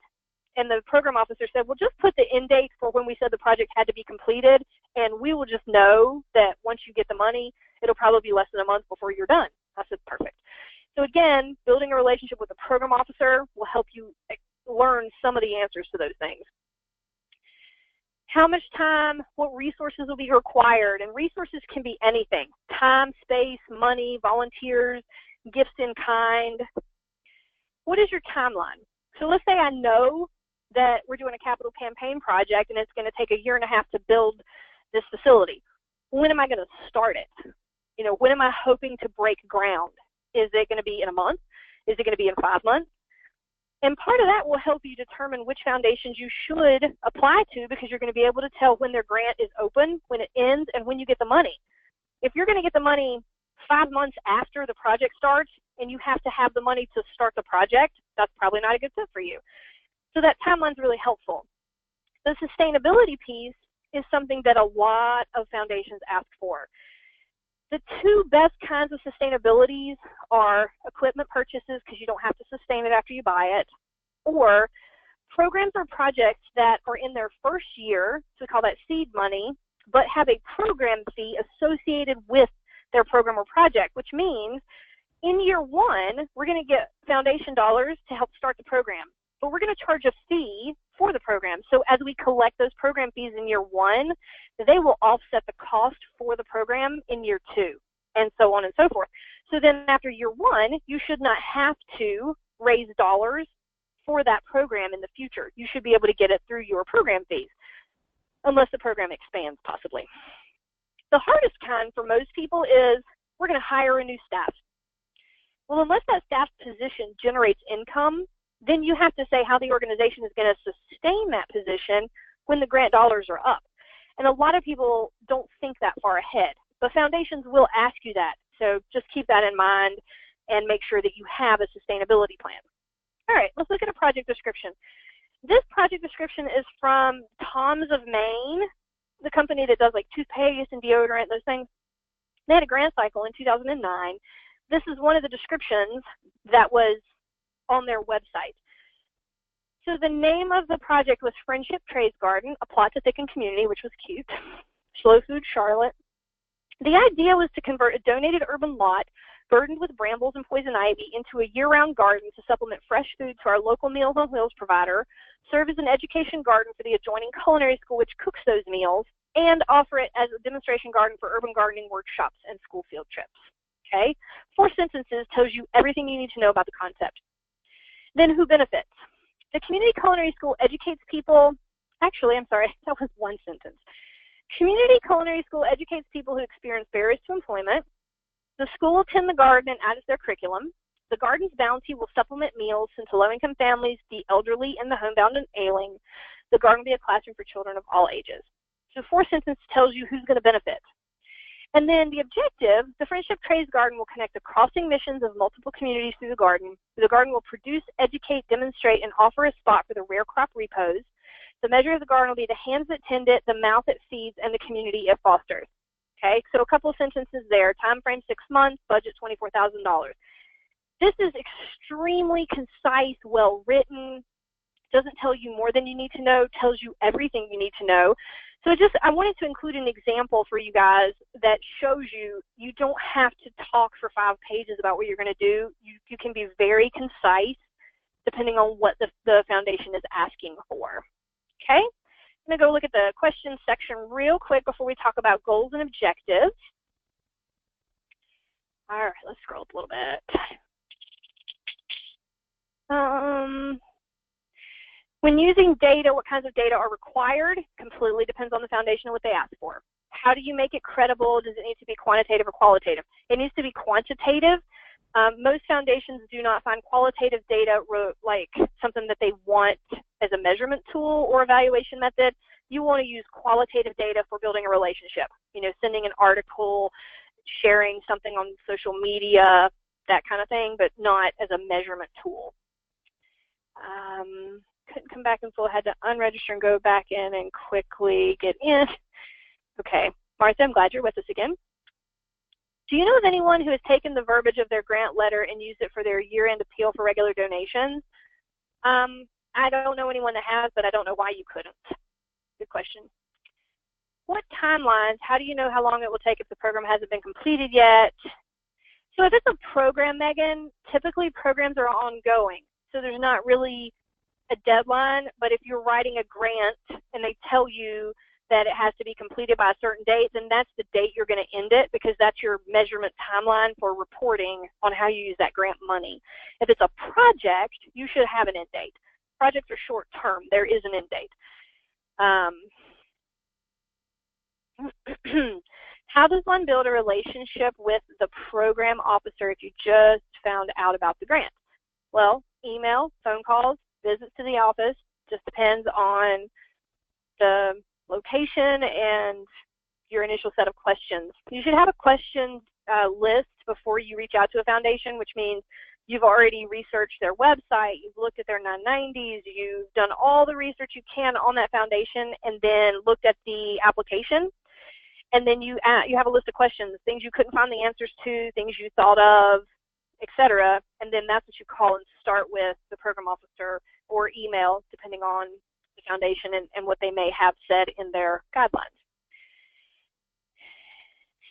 And the program officer said, well, just put the end date for when we said the project had to be completed, and we will just know that once you get the money, it'll probably be less than a month before you're done. I said, perfect. So again, building a relationship with the program officer will help you learn some of the answers to those things. How much time, what resources will be required? And resources can be anything: time, space, money, volunteers, gifts in kind. What is your timeline? So let's say I know that we're doing a capital campaign project and it's going to take 1.5 years to build this facility. When am I going to start it? You know, when am I hoping to break ground? Is it going to be in a month? Is it going to be in 5 months? And part of that will help you determine which foundations you should apply to, because you're going to be able to tell when their grant is open, when it ends, and when you get the money. If you're going to get the money 5 months after the project starts and you have to have the money to start the project, that's probably not a good fit for you. So that timeline's really helpful. The sustainability piece is something that a lot of foundations ask for. The two best kinds of sustainabilities are equipment purchases, because you don't have to sustain it after you buy it, or programs or projects that are in their first year, so we call that seed money, but have a program fee associated with their program or project, which means in year 1, we're going to get foundation dollars to help start the program, but we're going to charge a fee for the program. So as we collect those program fees in year 1, they will offset the cost for the program in year 2, and so on and so forth. So then after year 1, you should not have to raise dollars for that program in the future. You should be able to get it through your program fees, unless the program expands possibly. The hardest kind for most people is we're going to hire a new staff. Well, unless that staff position generates income, then you have to say how the organization is going to sustain that position when the grant dollars are up. And a lot of people don't think that far ahead, but foundations will ask you that. So just keep that in mind and make sure that you have a sustainability plan. All right, let's look at a project description. This project description is from Tom's of Maine, the company that does like toothpaste and deodorant, those things. They had a grant cycle in 2009. This is one of the descriptions that was on their website. So the name of the project was Friendship Trades Garden, a plot to thicken community, which was cute. Slow Food Charlotte. The idea was to convert a donated urban lot burdened with brambles and poison ivy into a year-round garden to supplement fresh food to our local Meals on Wheels provider, serve as an education garden for the adjoining culinary school which cooks those meals, and offer it as a demonstration garden for urban gardening workshops and school field trips. Okay? 4 sentences tells you everything you need to know about the concept. Then who benefits? The community culinary school educates people, actually, I'm sorry, that was 1 sentence. Community culinary school educates people who experience barriers to employment. The school will tend the garden and add to their curriculum. The garden's bounty will supplement meals sent to low-income families, the elderly, and the homebound and ailing. The garden will be a classroom for children of all ages. So 4 sentences tells you who's going to benefit. And then the objective, the Friendship Trades Garden will connect the crossing missions of multiple communities through the garden. The garden will produce, educate, demonstrate, and offer a spot for the rare crop repos. The measure of the garden will be the hands that tend it, the mouth it feeds, and the community it fosters. Okay, so a couple of sentences there. Time frame 6 months, budget $24,000. This is extremely concise, well written. Doesn't tell you more than you need to know, tells you everything you need to know. So I wanted to include an example for you guys that shows you don't have to talk for 5 pages about what you're going to do. You can be very concise depending on what the foundation is asking for. Okay? I'm going to go look at the questions section real quick before we talk about goals and objectives. All right, let's scroll up a little bit. When using data, what kinds of data are required? Completely depends on the foundation and what they ask for. How do you make it credible? Does it need to be quantitative or qualitative? It needs to be quantitative. Most foundations do not find qualitative data like something that they want as a measurement tool or evaluation method. You want to use qualitative data for building a relationship. You know, sending an article, sharing something on social media, that kind of thing, but not as a measurement tool. Couldn't come back in full, had to unregister and go back in and quickly get in. Okay, Martha, I'm glad you're with us again. Do you know of anyone who has taken the verbiage of their grant letter and used it for their year-end appeal for regular donations? I don't know anyone that has, but I don't know why you couldn't. Good question. What timelines? How do you know how long it will take if the program hasn't been completed yet? So if it's a program, Megan, typically programs are ongoing. So there's not really a deadline, but if you're writing a grant and they tell you that it has to be completed by a certain date, then that's the date you're going to end it, because that's your measurement timeline for reporting on how you use that grant money. If it's a project, you should have an end date. Projects are short term. There is an end date. How does one build a relationship with the program officer if you just found out about the grant? Well, email, phone calls, visits to the office, just depends on the location and your initial set of questions. You should have a questions list before you reach out to a foundation, which means you've already researched their website, you've looked at their 990s, you've done all the research you can on that foundation, and then looked at the application. And then you have a list of questions, things you couldn't find the answers to, things you thought of, etc. And then that's what you call and start with the program officer, or email, depending on the foundation and what they may have said in their guidelines.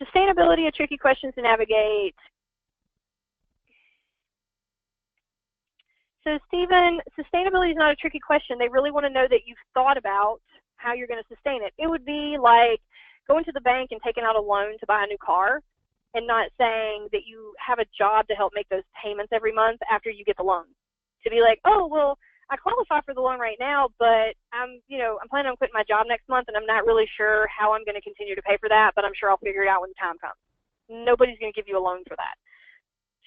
Sustainability, a tricky question to navigate. So Stephen, sustainability is not a tricky question. They really want to know that you've thought about how you're going to sustain it. It would be like going to the bank and taking out a loan to buy a new car and not saying that you have a job to help make those payments every month after you get the loan. To be like, oh, well, I qualify for the loan right now, but I'm planning on quitting my job next month, and I'm not really sure how I'm going to continue to pay for that, but I'm sure I'll figure it out when the time comes. Nobody's going to give you a loan for that.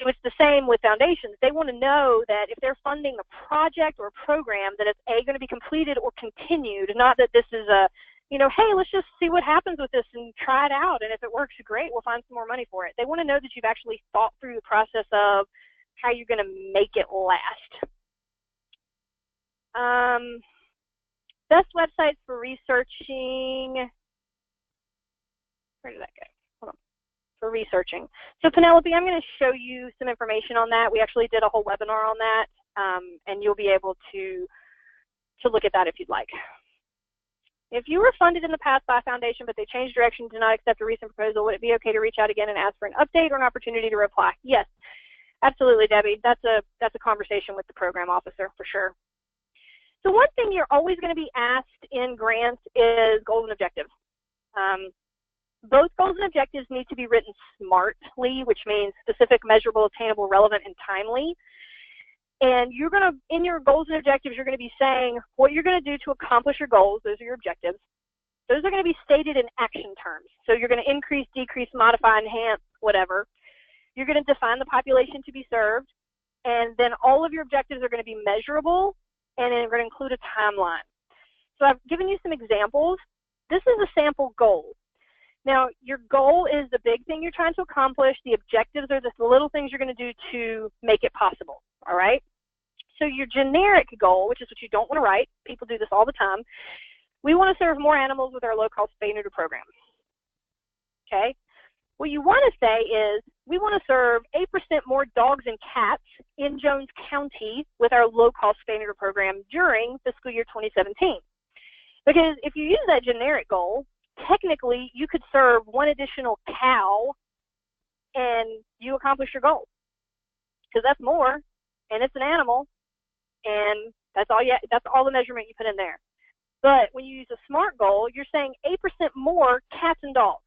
So it's the same with foundations. They want to know that if they're funding a project or a program, that it's going to be completed or continued, not that this is a, hey, let's just see what happens with this and try it out. And if it works, great, we'll find some more money for it. They want to know that you've actually thought through the process of how you're going to make it last. Best websites for researching. Where did that go? Hold on. For researching. So Penelope, I'm going to show you some information on that. We actually did a whole webinar on that, and you'll be able to look at that if you'd like. If you were funded in the past by a foundation, but they changed direction, did not accept a recent proposal, would it be okay to reach out again and ask for an update or an opportunity to reply? Yes, absolutely, Debbie. That's a conversation with the program officer for sure. So one thing you're always going to be asked in grants is goals and objectives. Both goals and objectives need to be written smartly, which means specific, measurable, attainable, relevant, and timely. And you're going to, in your goals and objectives, you're going to be saying what you're going to do to accomplish your goals. Those are your objectives. Those are going to be stated in action terms. So you're going to increase, decrease, modify, enhance, whatever. You're going to define the population to be served. And then all of your objectives are going to be measurable, and then we're going to include a timeline. So I've given you some examples. This is a sample goal. Now, your goal is the big thing you're trying to accomplish. The objectives are the little things you're going to do to make it possible, all right? So your generic goal, which is what you don't want to write, people do this all the time, we want to serve more animals with our low-cost spay-neuter program, okay? What you want to say is we want to serve 8% more dogs and cats in Jones County with our low-cost spay-neuter program during fiscal year 2017. Because if you use that generic goal, technically you could serve one additional cow and you accomplish your goal. Because that's more, and it's an animal, and that's all the measurement you put in there. But when you use a SMART goal, you're saying 8% more cats and dogs.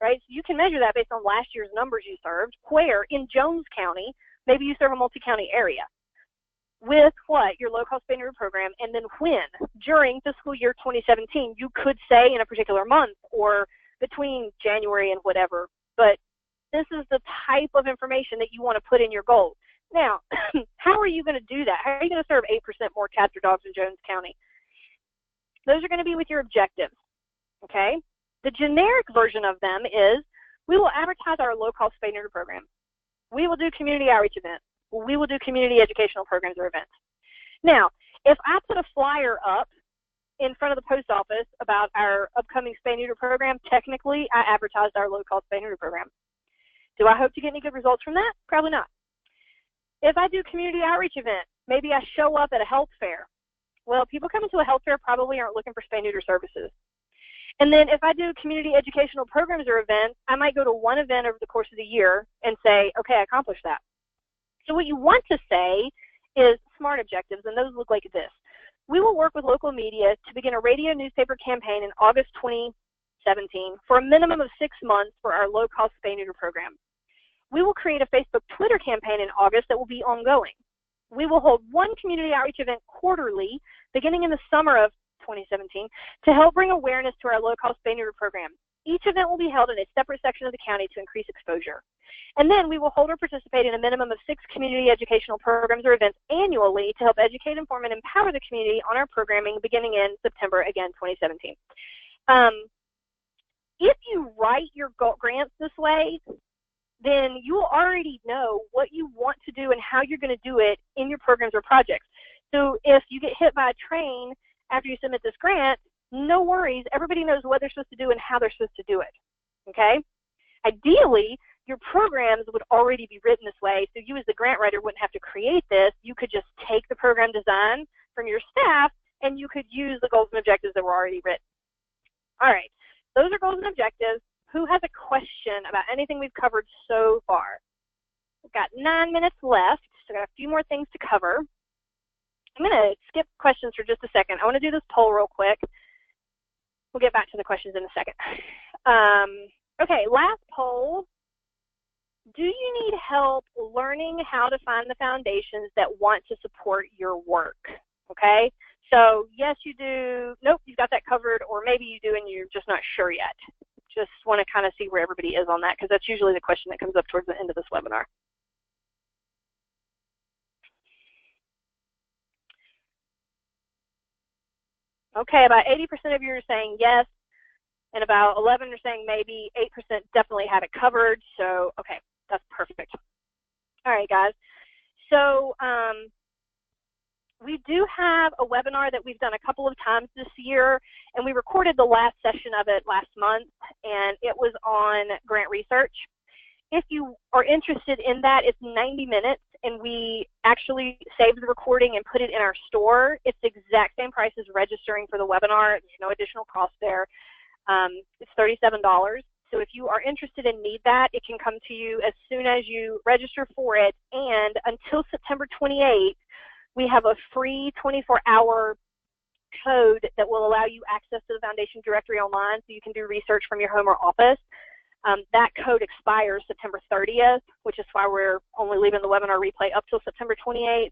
Right? So you can measure that based on last year's numbers you served, where in Jones County, maybe you serve a multi-county area with what? Your low-cost spay-neuter program, and then when? During fiscal year 2017, you could say in a particular month or between January and whatever, but this is the type of information that you want to put in your goals. Now, how are you going to do that? How are you going to serve 8% more cats or dogs in Jones County? Those are going to be with your objectives, okay? The generic version of them is we will advertise our low-cost spay-neuter program. We will do community outreach events. We will do community educational programs or events. Now, if I put a flyer up in front of the post office about our upcoming spay-neuter program, technically I advertised our low-cost spay-neuter program. Do I hope to get any good results from that? Probably not. If I do community outreach event, maybe I show up at a health fair. Well, people coming to a health fair probably aren't looking for spay-neuter services. And then if I do community educational programs or events, I might go to one event over the course of the year and say, okay, I accomplished that. So what you want to say is SMART objectives, and those look like this. We will work with local media to begin a radio newspaper campaign in August 2017 for a minimum of 6 months for our low-cost spay-neuter program. We will create a Facebook Twitter campaign in August that will be ongoing. We will hold one community outreach event quarterly beginning in the summer of 2017 to help bring awareness to our low-cost spay-neuter program. Each event will be held in a separate section of the county to increase exposure. And then we will hold or participate in a minimum of 6 community educational programs or events annually to help educate, inform, and empower the community on our programming beginning in September, again, 2017. If you write your grants this way, then you will already know what you want to do and how you're going to do it in your programs or projects. So if you get hit by a train after you submit this grant, no worries. Everybody knows what they're supposed to do and how they're supposed to do it, okay? Ideally, your programs would already be written this way, so you as the grant writer wouldn't have to create this. You could just take the program design from your staff, and you could use the goals and objectives that were already written. All right, those are goals and objectives. Who has a question about anything we've covered so far? We've got 9 minutes left, so I've got a few more things to cover. I'm going to skip questions for just a second. I want to do this poll real quick. We'll get back to the questions in a second. Okay, last poll. Do you need help learning how to find the foundations that want to support your work? Okay, so yes, you do. Nope, you've got that covered, or maybe you do and you're just not sure yet. Just want to kind of see where everybody is on that, because that's usually the question that comes up towards the end of this webinar. Okay, about 80% of you are saying yes, and about 11 are saying maybe. 8% definitely have it covered. So, okay, that's perfect. All right, guys. So we do have a webinar that we've done a couple of times this year, and we recorded the last session of it last month, and it was on grant research. If you are interested in that, it's 90 minutes, and we actually saved the recording and put it in our store. It's the exact same price as registering for the webinar. There's no additional cost there. It's $37. So if you are interested and need that, it can come to you as soon as you register for it. And until September 28th, we have a free 24-hour code that will allow you access to the Foundation directory online, so you can do research from your home or office. That code expires September 30th, which is why we're only leaving the webinar replay up till September 28th.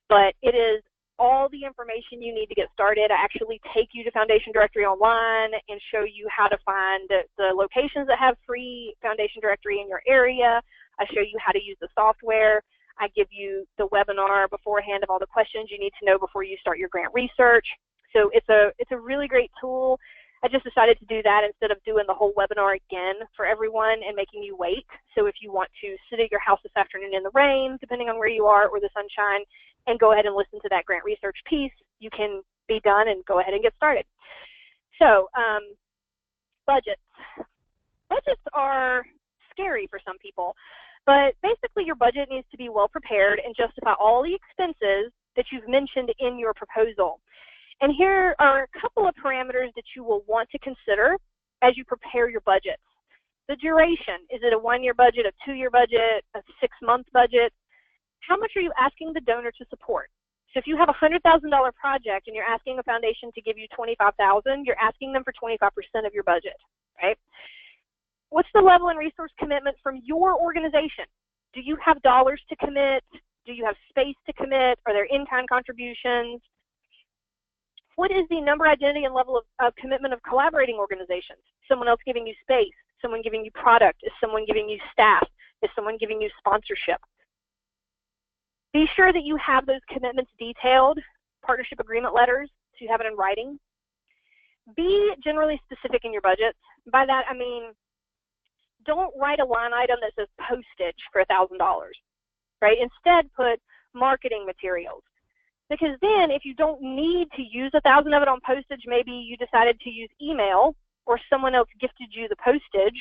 But it is all the information you need to get started. I actually take you to Foundation directory online and show you how to find the locations that have free Foundation directory in your area. I show you how to use the software. I give you the webinar beforehand of all the questions you need to know before you start your grant research. So it's a really great tool. I just decided to do that instead of doing the whole webinar again for everyone and making you wait. So if you want to sit at your house this afternoon in the rain, depending on where you are, or the sunshine, and go ahead and listen to that grant research piece, you can be done and go ahead and get started. So budgets. Budgets are scary for some people, but basically your budget needs to be well prepared and justify all the expenses that you've mentioned in your proposal. And here are a couple of parameters that you will want to consider as you prepare your budgets. The duration. Is it a 1-year budget, a 2-year budget, a 6-month budget? How much are you asking the donor to support? So if you have a $100,000 project and you're asking a foundation to give you $25,000, you're asking them for 25% of your budget, right? What's the level and resource commitment from your organization? Do you have dollars to commit? Do you have space to commit? Are there in-kind contributions? What is the number, identity, and level of commitment of collaborating organizations? Someone else giving you space? Someone giving you product? Is someone giving you staff? Is someone giving you sponsorship? Be sure that you have those commitments detailed, partnership agreement letters, so you have it in writing. Be generally specific in your budgets. By that, I mean, don't write a line item that says postage for $1,000, right? Instead, put marketing materials. Because then if you don't need to use 1,000 of it on postage, maybe you decided to use email or someone else gifted you the postage,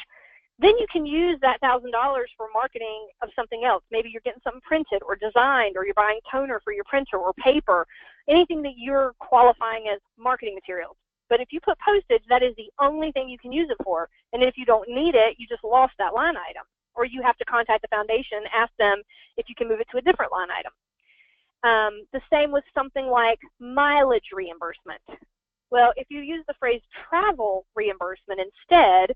then you can use that $1,000 for marketing of something else. Maybe you're getting something printed or designed, or you're buying toner for your printer or paper, anything that you're qualifying as marketing materials. But if you put postage, that is the only thing you can use it for. And if you don't need it, you just lost that line item. Or you have to contact the foundation, ask them if you can move it to a different line item. The same with something like mileage reimbursement. Well, if you use the phrase travel reimbursement instead,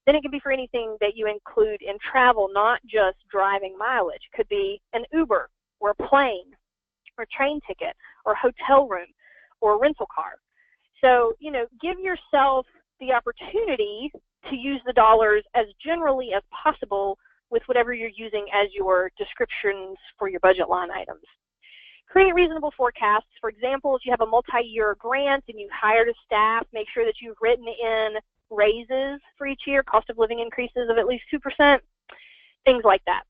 then it can be for anything that you include in travel, not just driving mileage. It could be an Uber or a plane or train ticket or hotel room or a rental car. So, you know, give yourself the opportunity to use the dollars as generally as possible with whatever you're using as your descriptions for your budget line items. Create reasonable forecasts. For example, if you have a multi-year grant and you've hired a staff, make sure that you've written in raises for each year, cost of living increases of at least 2%, things like that.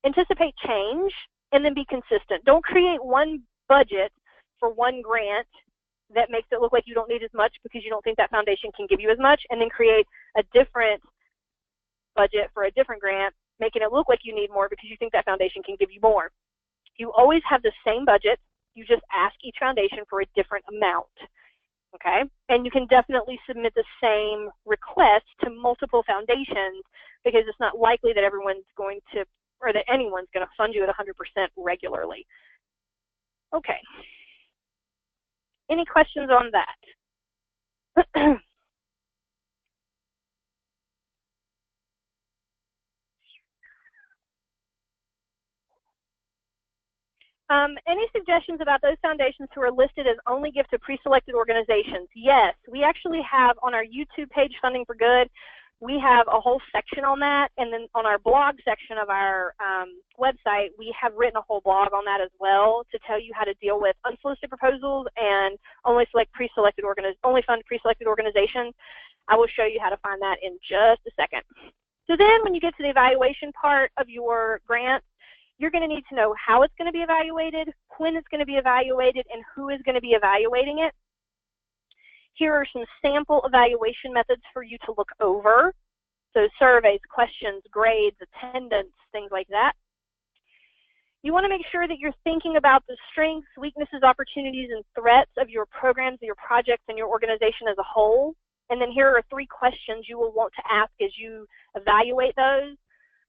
Anticipate change and then be consistent. Don't create one budget for one grant that makes it look like you don't need as much because you don't think that foundation can give you as much, and then create a different budget for a different grant, making it look like you need more because you think that foundation can give you more. You always have the same budget. You just ask each foundation for a different amount, okay? And you can definitely submit the same request to multiple foundations because it's not likely that everyone's going to, or that anyone's going to fund you at 100% regularly. Okay. Any questions on that? Any suggestions about those foundations who are listed as only give to pre-selected organizations? Yes, we actually have on our YouTube page, Funding for Good, we have a whole section on that, and then on our blog section of our website, we have written a whole blog on that as well to tell you how to deal with unsolicited proposals and only fund pre-selected organizations. I will show you how to find that in just a second. So then when you get to the evaluation part of your grant, you're going to need to know how it's going to be evaluated, when it's going to be evaluated, and who is going to be evaluating it. Here are some sample evaluation methods for you to look over. So surveys, questions, grades, attendance, things like that. You want to make sure that you're thinking about the strengths, weaknesses, opportunities, and threats of your programs, your projects, and your organization as a whole. And then here are 3 questions you will want to ask as you evaluate those.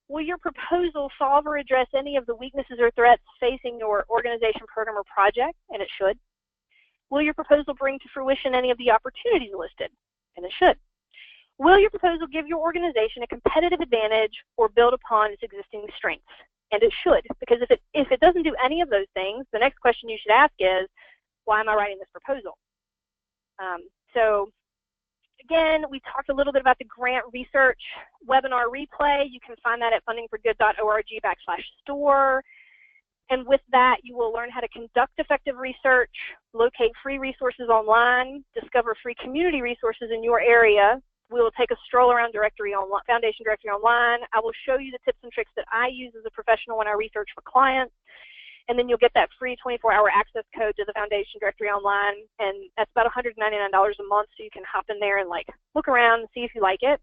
Will your proposal solve or address any of the weaknesses or threats facing your organization, program, or project? And it should. Will your proposal bring to fruition any of the opportunities listed? And it should. Will your proposal give your organization a competitive advantage or build upon its existing strengths? And it should, because if it doesn't do any of those things, the next question you should ask is, why am I writing this proposal? So again, we talked a little bit about the grant research webinar replay. You can find that at fundingforgood.org/store. And with that, you will learn how to conduct effective research, locate free resources online, discover free community resources in your area. We will take a stroll around Foundation Directory online. I will show you the tips and tricks that I use as a professional when I research for clients. And then you'll get that free 24-hour access code to the Foundation Directory online. And that's about $199 a month, so you can hop in there and look around and see if you like it.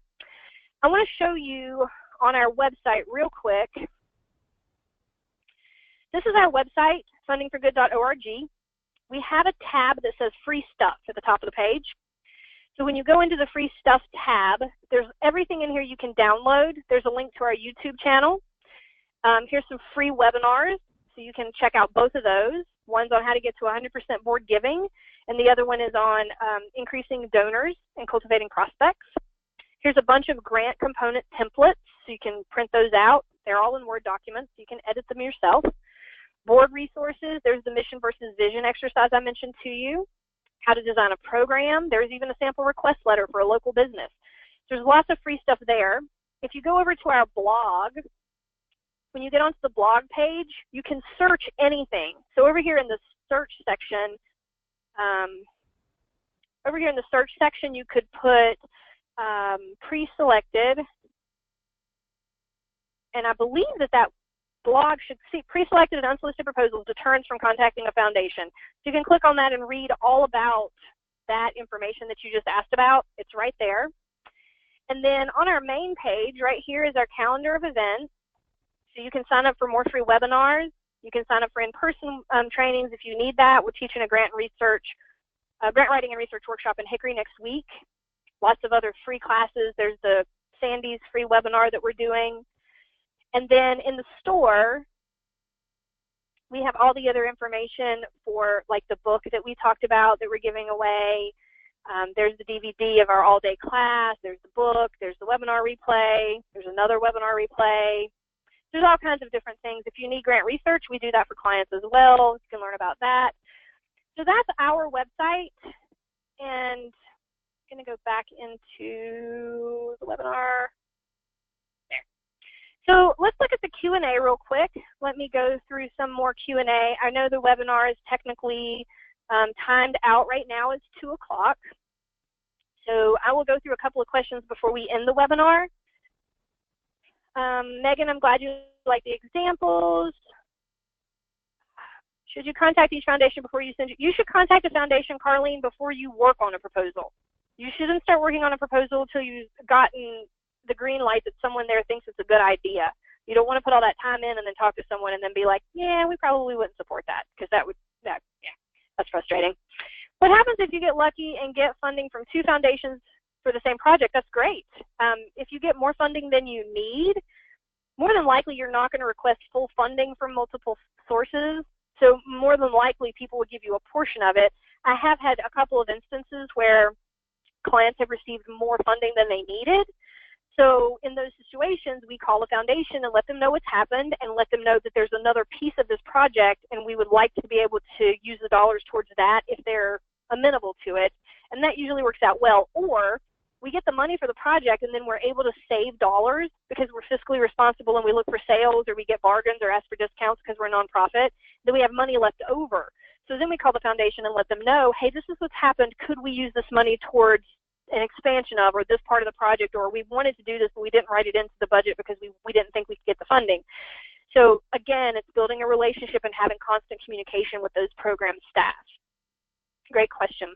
I want to show you on our website real quick. This is our website, fundingforgood.org. We have a tab that says free stuff at the top of the page. So when you go into the free stuff tab, there's everything in here you can download. There's a link to our YouTube channel. Here's some free webinars, so you can check out both of those. One's on how to get to 100% board giving, and the other one is on increasing donors and cultivating prospects. Here's a bunch of grant component templates, so you can print those out. They're all in Word documents, so you can edit them yourself. Board resources, there's the mission versus vision exercise I mentioned to you. How to design a program. There's even a sample request letter for a local business. There's lots of free stuff there. If you go over to our blog, when you get onto the blog page, you can search anything. So over here in the search section, you could put pre-selected, and I believe that blog should see pre-selected and unsolicited proposals, deterrence from contacting a foundation. So you can click on that and read all about that information that you just asked about. It's right there. And then on our main page, right here is our calendar of events. So you can sign up for more free webinars. You can sign up for in-person trainings if you need that. We're teaching a grant writing and research workshop in Hickory next week. Lots of other free classes. There's the Sandy's free webinar that we're doing. And then in the store, we have all the other information for the book that we talked about that we're giving away. There's the DVD of our all-day class. There's the book. There's the webinar replay. There's another webinar replay. There's all kinds of different things. If you need grant research, we do that for clients as well. You can learn about that. So that's our website. And I'm going to go back into the webinar. So let's look at the Q&A real quick. Let me go through some more Q&A. I know the webinar is technically timed out right now. It's 2 o'clock. So I will go through a couple of questions before we end the webinar. Megan, I'm glad you like the examples. Should you contact each foundation before you send it? You should contact a foundation, Carlene, before you work on a proposal. You shouldn't start working on a proposal until you've gotten the green light that someone there thinks it's a good idea. You don't want to put all that time in and then talk to someone and then be like, yeah, we probably wouldn't support that, because that's frustrating. What happens if you get lucky and get funding from 2 foundations for the same project? That's great. If you get more funding than you need, more than likely you're not going to request full funding from multiple sources. So more than likely people would give you a portion of it. I have had a couple of instances where clients have received more funding than they needed. So in those situations, we call a foundation and let them know what's happened and let them know that there's another piece of this project and we would like to be able to use the dollars towards that if they're amenable to it. And that usually works out well. Or we get the money for the project, and then we're able to save dollars because we're fiscally responsible and we look for sales, or we get bargains or ask for discounts because we're a nonprofit, then we have money left over. So then we call the foundation and let them know, hey, this is what's happened. Could we use this money towards an expansion of, or this part of the project, or we wanted to do this, but we didn't write it into the budget because we didn't think we could get the funding. So again, it's building a relationship and having constant communication with those program staff. Great question.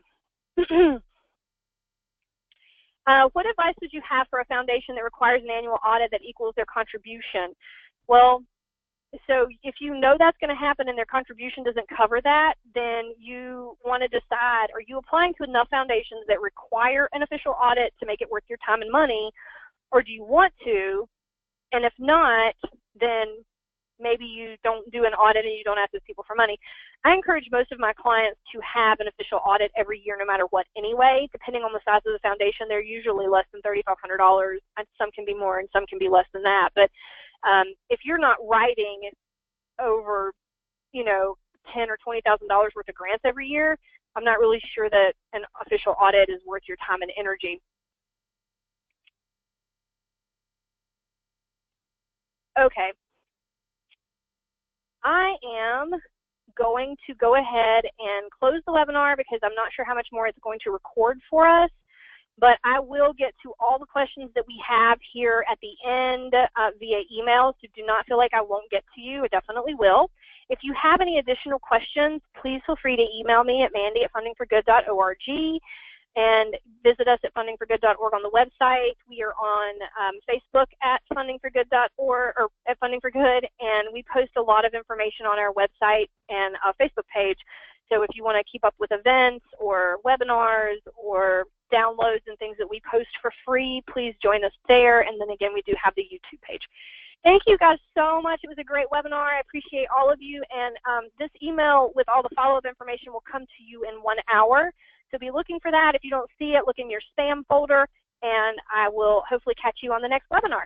What advice would you have for a foundation that requires an annual audit that equals their contribution? Well, so if you know that's going to happen and their contribution doesn't cover that, then you want to decide, are you applying to enough foundations that require an official audit to make it worth your time and money, or do you want to? And if not, then maybe you don't do an audit and you don't ask those people for money. I encourage most of my clients to have an official audit every year, no matter what anyway. Depending on the size of the foundation, they're usually less than $3,500. Some can be more and some can be less than that. But if you're not writing over, $10,000 or $20,000 worth of grants every year, I'm not really sure that an official audit is worth your time and energy. Okay. I am going to go ahead and close the webinar because I'm not sure how much more it's going to record for us, but I will get to all the questions that we have here at the end via email, so do not feel like I won't get to you. I definitely will. If you have any additional questions, please feel free to email me at mandy@fundingforgood.org. and visit us at fundingforgood.org on the website. We are on Facebook at fundingforgood.org, or at fundingforgood, and we post a lot of information on our website and Facebook page. So if you want to keep up with events or webinars or downloads and things that we post for free, please join us there. And then again, we do have the YouTube page. Thank you guys so much. It was a great webinar. I appreciate all of you. And this email with all the follow-up information will come to you in 1 hour. So be looking for that. If you don't see it, look in your spam folder, and I will hopefully catch you on the next webinar.